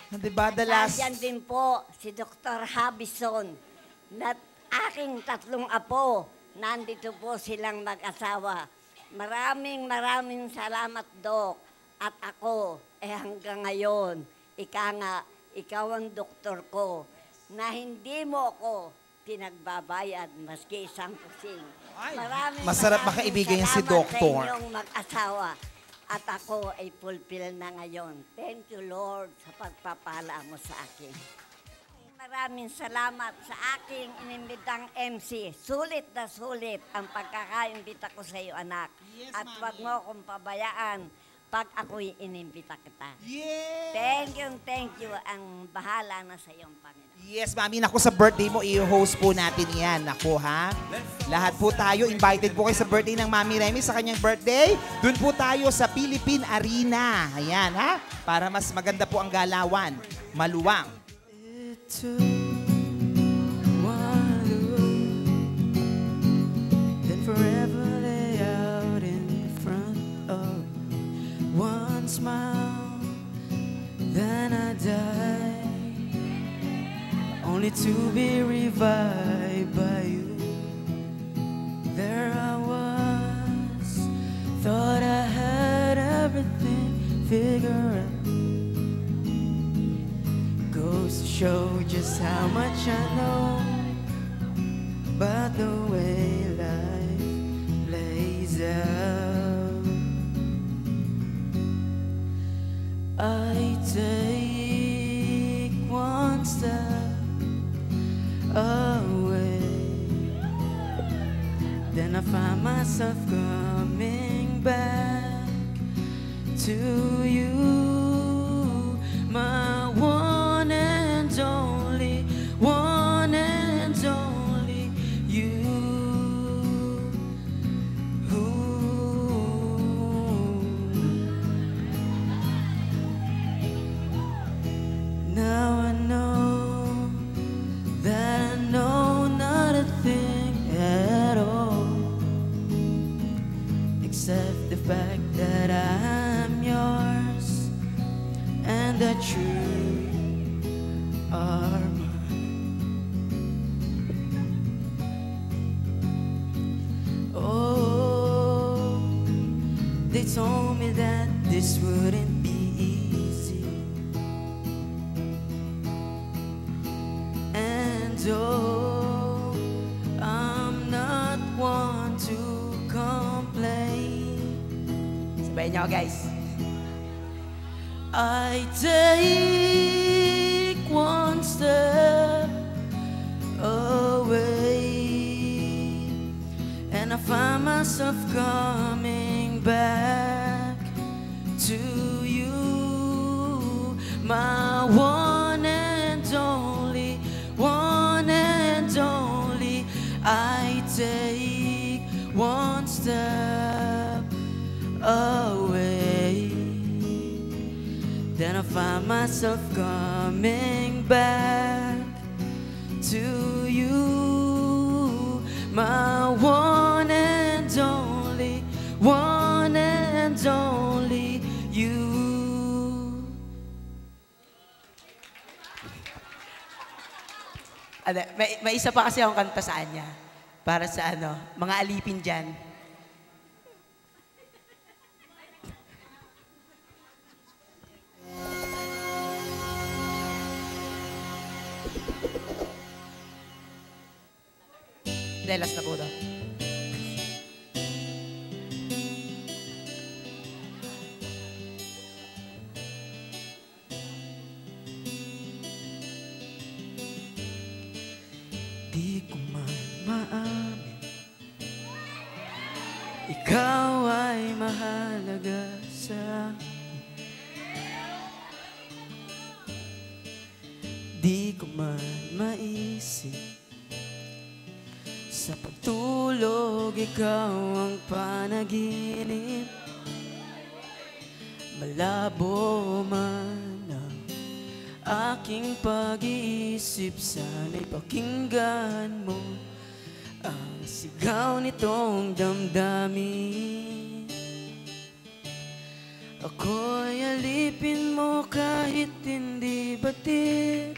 Diba, the last... Nandiyan din po si Dr. Habison na aking 3 apo. Nandito po silang mag-asawa. Maraming salamat, Dok. At ako, hanggang ngayon, ikaw ang doktor ko na hindi mo ako pinagbabayad maski isang kusing. Masarap makaibigan si Doktor. Salamat sa inyong mag-asawa. At ako ay fulfill na ngayon. Thank you, Lord, sa pagpapala mo sa akin. Maraming salamat sa aking inimbitang MC. Sulit na sulit ang pagkakaimbita ko sa iyo, anak. Yes, at wag mo akong pabayaan pag ako'y inimbita kita. Yes! Thank you. Ang bahala na sa iyong Panginoon. Yes, Mami. Naku, sa birthday mo, i-host po natin yan. Naku, ha? Lahat po tayo, invited po kayo sa birthday ng Mami Remy sa kanyang birthday. Doon po tayo sa Philippine Arena. Ayan, ha? Para mas maganda po ang galawan. Maluwang. Then forever lay out in front of one smile. Then I die, only to be revived by you. There I was, thought I had everything figured out. Goes to show just how much I know about the way life plays out. I take one step away, then I find myself coming back to you, my one and only, one and only you. Now I know that I know not a thing at all, except the fact that I'm yours and that you are mine. Oh, they told me that this wouldn't be easy, and oh, I'm not one to complain. Sabayin niyo, guys. I take one step away, and I find myself coming back to you, my one and only, one and only. I take one step away, then I find myself coming back to you, my one and only, one and only you. May isa pa kasi akong kanta sa kanya para sa mga alipin dyan. Delas na po daw. Di ko man maamin, ikaw ay mahalaga sa akin. Di ko man maisip, sa pagtulog ikaw ang panaginip. Malabo man ang aking pag-iisip, sana'y pakinggan mo ang sigaw nitong damdamin. Ako'y alipin mo kahit hindi batid.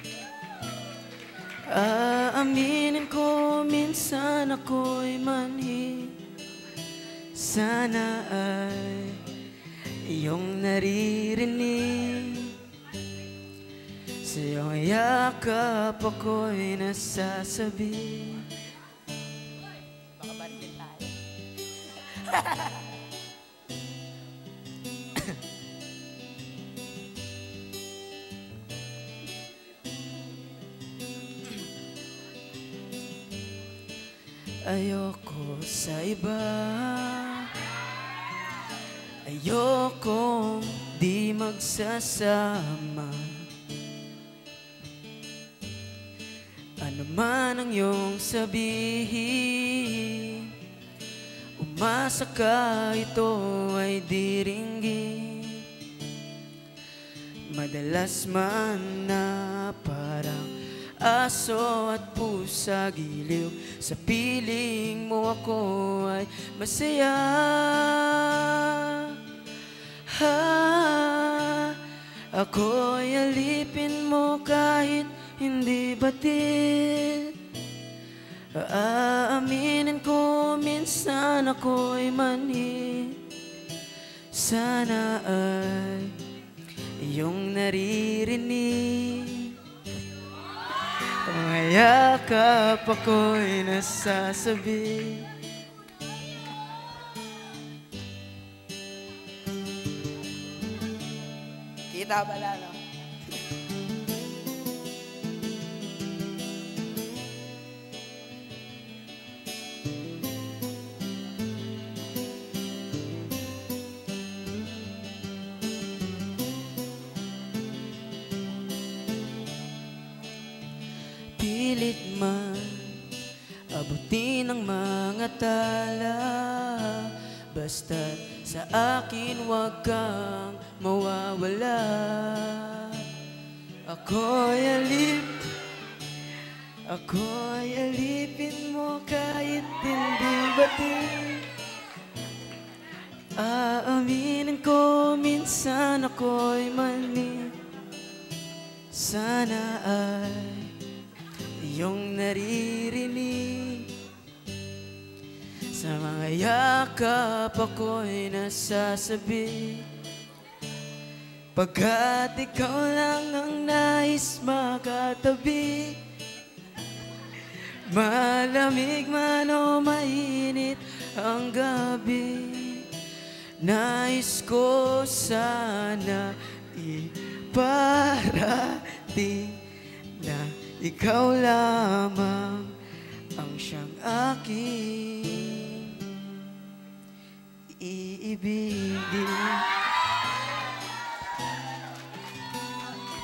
Aaminin ko minsan ako'y manhid. Sana ay iyong naririnig. Sa iyong yakap ako'y nasasabi. Baka baritin tayo. Ayoko sa iba, ayokong di magsasama. Ano man ang iyong sabihin, umasa ka ito ay diringgin. Madalas man na parang aso at pusa giliw, sa piling mo ako ay masaya. Ako'y alipin mo kahit hindi batid. Aaminin ko minsan ako'y manhid. Sana ay iyong naririnig. Mga yakap ako'y nasasabi. Kita ba na, no? Pilit man abutin ang mga tala, basta't sa akin wag kang mawawala. Ako'y alipin mo kahit hindi batid. Aaminin ko minsan ako'y mali. Sana ay iyong naririnig. Sa mga yakap ako'y nasasabi. Pagkat ikaw lang ang nais makatabi. Malamig man o mainit ang gabi, nais ko sana iparating na ikaw lamang ang siyang aking iibigin.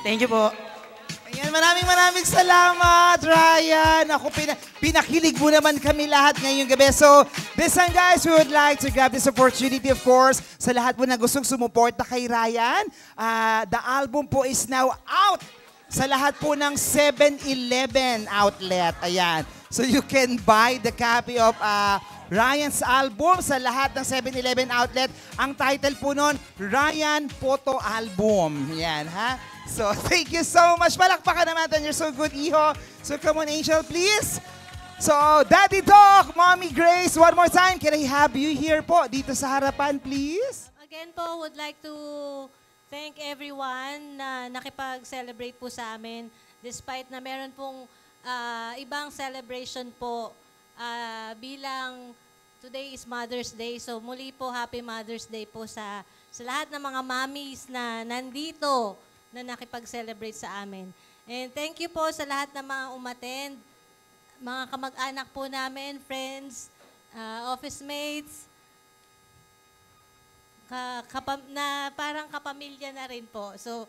Thank you po. Ayan, maraming salamat, Ryan. Ako, pinakilig mo naman kami lahat ngayong gabi. So, this time guys, we would like to grab this opportunity, of course, sa lahat po na gustong sumuporta kay Ryan. The album po is now out sa lahat po ng 7-Eleven outlet. Ayan. So, you can buy the copy of Ryan's album sa lahat ng 7-Eleven outlet. Ang title po nun, Ryan Photo Album. Yan, ha? So, thank you so much. Palakpakan naman natin. You're so good, Iho. So, come on, Angel, please. So, Daddy Doc, Mommy Grace, one more time. Can I have you here po, dito sa harapan, please? Again po, would like to thank everyone na nakipag-celebrate po sa amin. Despite na meron pong ibang celebration po bilang today is Mother's Day. So, muli po, Happy Mother's Day po sa lahat ng mga mommies na nandito na nakipag-celebrate sa amin. And thank you po sa lahat ng mga umattend, mga kamag-anak po namin, friends, office mates, na parang kapamilya na rin po. So,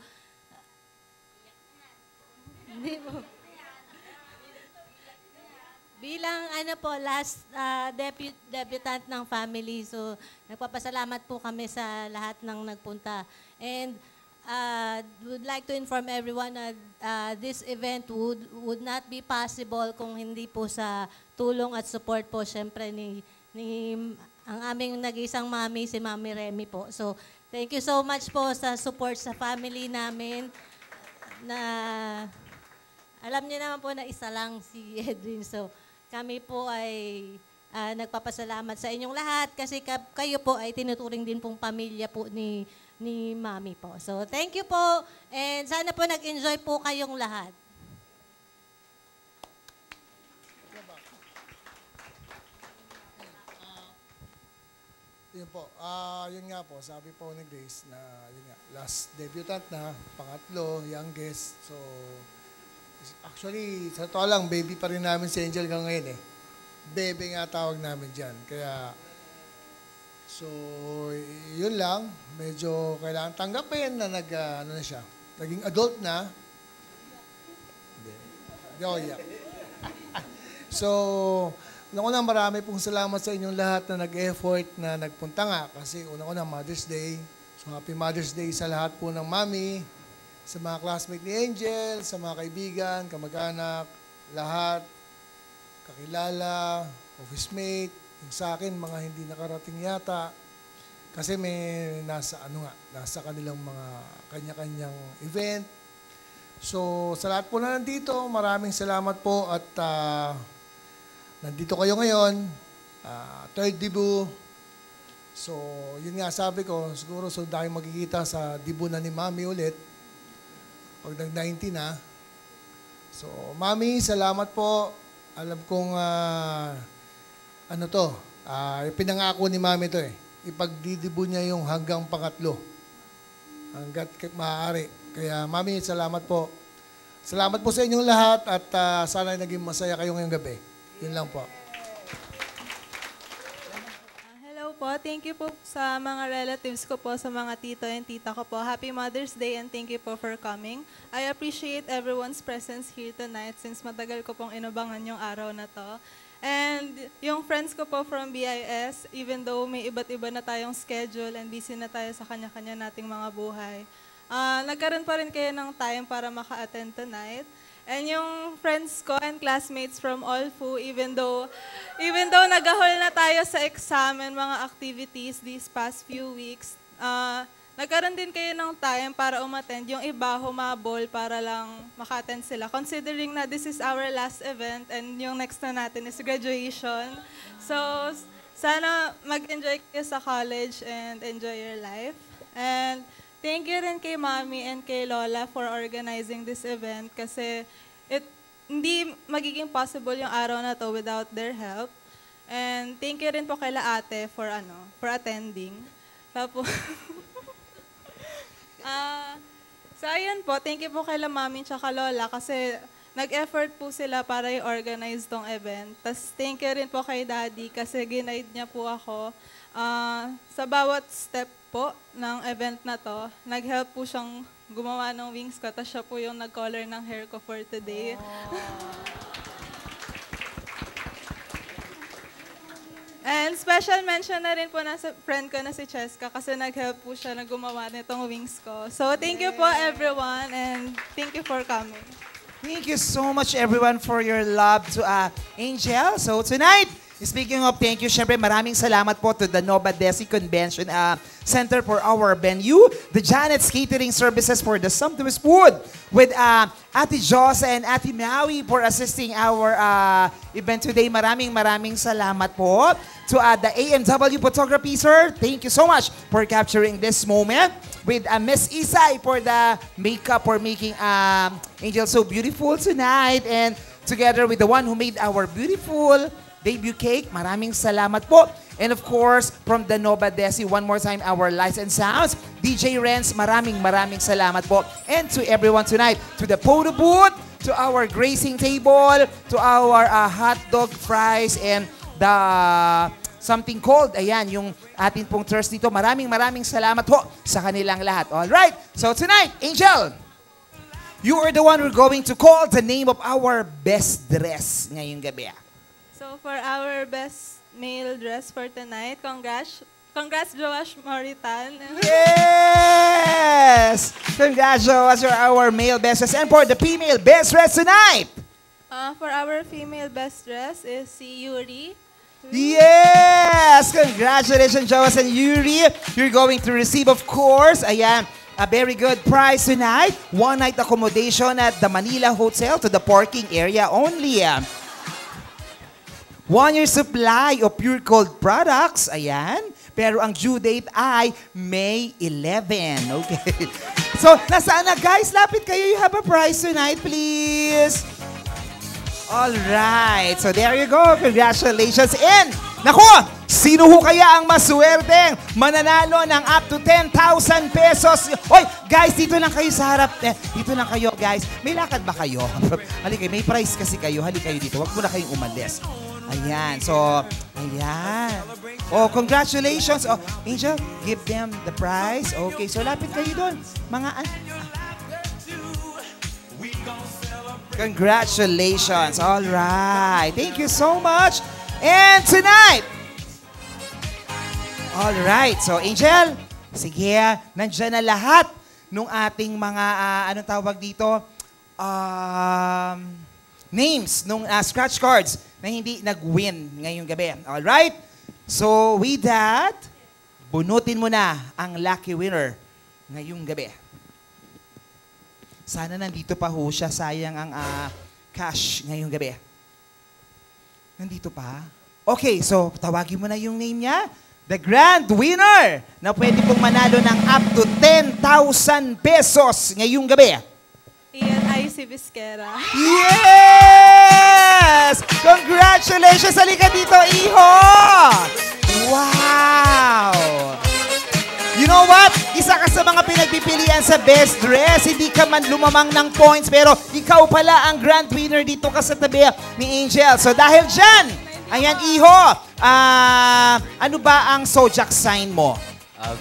hindi po. Bilang last debutant ng family, so nagpapasalamat po kami sa lahat ng nagpunta. And would like to inform everyone that this event would not be possible kung hindi po sa tulong at support po syempre ni ang aming nag-isang mami, si Mami Remy po. So, thank you so much po sa support sa family namin na alam niyo naman po na isa lang si Edwin. So, kami po ay nagpapasalamat sa inyong lahat kasi kayo po ay tinuturing din pong pamilya po ni Mami po. So, thank you po and sana po nag-enjoy po kayong lahat. Yun po. Yun nga po, sabi po ni Grace na yun nga, last debutant na, pangatlo, youngest. So, actually, sa totoo lang, baby pa rin namin si Angel hanggang ngayon eh. Bebe nga tawag namin dyan. Kaya, so, yun lang. Medyo kailangan tanggapin na ano na siya. Naging adult na. Hindi ako iyak. So, una-una marami pong salamat sa inyong lahat na nag-effort na nagpunta nga. Kasi una-una Mother's Day. So, Happy Mother's Day sa lahat po ng mami, sa mga classmate ni Angel, sa mga kaibigan, kamag-anak, lahat, kakilala, office mate, yung sa akin, mga hindi nakarating yata. Kasi may nasa kanilang mga kanya-kanyang event. So, sa lahat po na nandito, maraming salamat po at nandito kayo ngayon, third debut. So, yun nga sabi ko, siguro so dahil magkikita sa debut na ni Mami ulit, pag nag-19 na. So, Mami, salamat po. Alam kong, pinangako ni Mami to eh. Ipagdidibo niya yung hanggang pangatlo. Hanggat maaari. Kaya, Mami, salamat po. Salamat po sa inyong lahat at sana naging masaya kayo ngayong gabi. Yun lang po. Hello po. Thank you po sa mga relatives ko po, sa mga tito and tita ko po. Happy Mother's Day and thank you po for coming. I appreciate everyone's presence here tonight since matagal ko pong inabangan yung araw na to. And yung friends ko po from BIS, even though may iba't iba na tayong schedule and busy na tayo sa kanya-kanya nating mga buhay, nagkaroon pa rin kayo ng time para maka-attend tonight. And yung friends ko and classmates from Olfu, even though nag-ahol na tayo sa exam and mga activities these past few weeks, nagkaroon din kayo ng time para umattend. Yung iba humabol para lang maka-attend sila. Considering na this is our last event and yung next na natin is graduation. So, sana mag-enjoy kayo sa college and enjoy your life. And thank you rin kay Mami and kay Lola for organizing this event kasi hindi magiging possible yung araw na to without their help. And thank you rin po kay La Ate for attending. Tapos, so ayun po, thank you po kay La Mami at Lola kasi nag-effort po sila para i-organize tong event. Tapos thank you rin po kay Daddy kasi ginaid niya po ako sa bawat step po ng event na to. Nag-help po siyang gumawa ng wings ko. Tapos siya po yung nag-color ng hair ko for today. And special mention na rin po na sa friend ko na si Cheska kasi nag-help po siya na gumawa nitong wings ko. So thank you po everyone and thank you for coming. Thank you so much everyone for your love to Angel. So tonight, speaking of thank you, syempre maraming salamat po to the Nova Desi Convention Center for our venue, the Janet's Catering Services for the sumptuous food, with Ate Josa and Ate Maui for assisting our event today. Maraming salamat po. To the AMW Photography, sir, thank you so much for capturing this moment. With Miss Isay for the makeup, for making Angel so beautiful tonight. And together with the one who made our beautiful debut cake. Maraming salamat po. And of course, from the Nova Desi, one more time, our lights and sounds. DJ Renz, maraming salamat po. And to everyone tonight, to the photo booth, to our gracing table, to our hot dog fries, and the something cold. Ayan, yung atin pong tours dito. Maraming salamat po sa kanilang lahat. Alright, so tonight, Angel, you are the one who's going to call the name of our best dress ngayong gabi. So for our best male dress for tonight, Congrats, Joash Moritan. Yes! Congratulations for our male best dress. And for the female best dress tonight. For our female best dress is si Yuri. Yes! Congratulations, Joas and Yuri. You're going to receive, of course, ayan, a very good prize tonight. One-night accommodation at the Manila Hotel to the parking area only. 1-year supply of Pure Gold products. Ayan. Pero ang due date ay May 11. Okay. So, nasaan na guys? Lapit kayo. You have a prize tonight, please. Alright. So, there you go. Congratulations. And, naku! Sino ho kaya ang maswerteng mananalo ng up to 10,000 pesos? Oy, guys, dito lang kayo sa harap. Dito lang kayo, guys. May lakad ba kayo? Halika, may prize kasi kayo. Halika kayo dito. Huwag mo na kayong umalis. Ayan. So, ayan. Oh, congratulations. Oh, Angel, give them the prize. Okay, so lapit kayo doon. Mga congratulations. All right. Thank you so much. And tonight, all right. So, Angel, sige, nandiyan na lahat nung ating mga, anong tawag dito? Names nung scratch cards na hindi nag-win ngayong gabi. Alright? So, with that, bunutin mo na ang lucky winner ngayong gabi. Sana nandito pa ho siya. Sayang ang cash ngayong gabi. Nandito pa? Okay, so tawagin mo na yung name niya. The grand winner na pwede pong manalo ng up to 10,000 pesos ngayong gabi. Ian I.C. Vizquera. Yes! Congratulations! Halika dito, Iho! Wow! You know what? Isa ka sa mga pinagpipilian sa best dress. Hindi ka man lumamang ng points, pero ikaw pala ang grand winner dito ka sa tabi ni Angel. So dahil dyan, ayan, Iho, ano ba ang zodiac sign mo?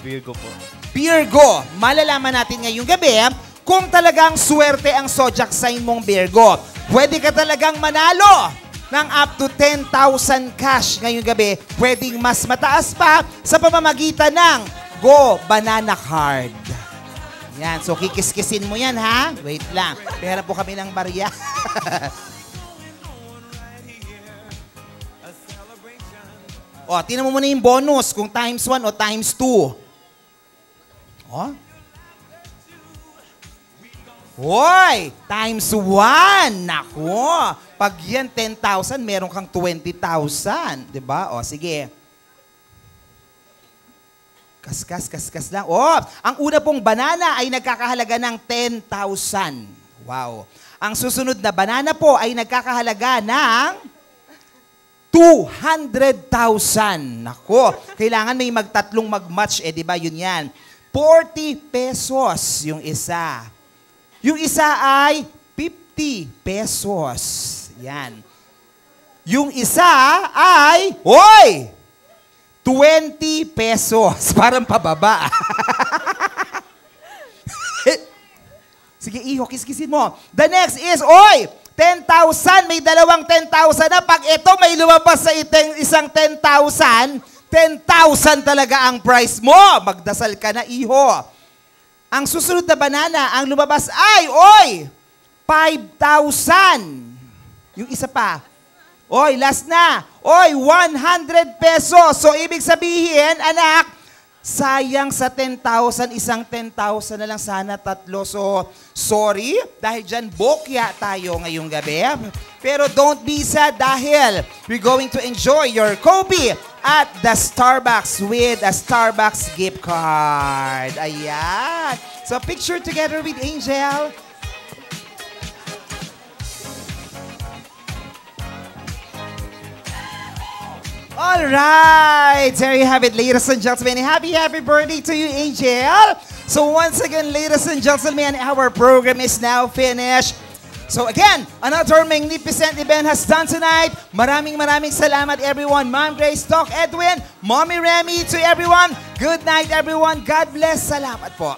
Virgo po. Virgo. Malalaman natin ngayong gabi kung talagang swerte ang zodiac sign mong Virgo. Pwede ka talagang manalo ng up to 10,000 cash ngayong gabi. Pwedeng mas mataas pa sa pamamagitan ng Go Banana Card. Yan, so kikis-kisin mo yan, ha? Wait lang. Pera po kami ng barya. O, tinan mo muna yung bonus kung times 1 o times 2. O? Hoy! Times 1! Nako! Pag yan 10,000, meron kang 20,000. Diba? O, sige. Kaskas lang. Oh, ang una pong banana ay nagkakahalaga ng 10,000. Wow. Ang susunod na banana po ay nagkakahalaga ng 200,000. Nako, kailangan may magtatlong mag-match, di ba? Yun yan. 40 pesos yung isa. Yung isa ay 50 pesos. Yan. Yung isa ay, 20 pesos. Parang pababa. Sige, Iho, kiskisin mo. The next is, 10,000. May dalawang 10,000 na. Pag ito may lumabas sa isang 10,000, 10,000 talaga ang price mo. Magdasal ka na, Iho. Ang susunod na banana, ang lumabas ay, 5,000. Yung isa pa. Last na. 100 pesos. So, ibig sabihin, anak, sayang sa 10,000, isang 10,000 na lang sana, tatlo. So, sorry, dahil dyan, bokya tayo ngayong gabi. Pero don't be sad dahil we're going to enjoy your coffee at the Starbucks with a Starbucks gift card. Ayan. So, picture together with Angel. All right, there you have it, ladies and gentlemen. Happy birthday to you, Angel. So once again, ladies and gentlemen, our program is now finished. So again, another magnificent event has done tonight. Maraming salamat, everyone. Ma'am Grace, Doc Edwin, Mommy Remy, to everyone. Good night, everyone. God bless. Salamat po.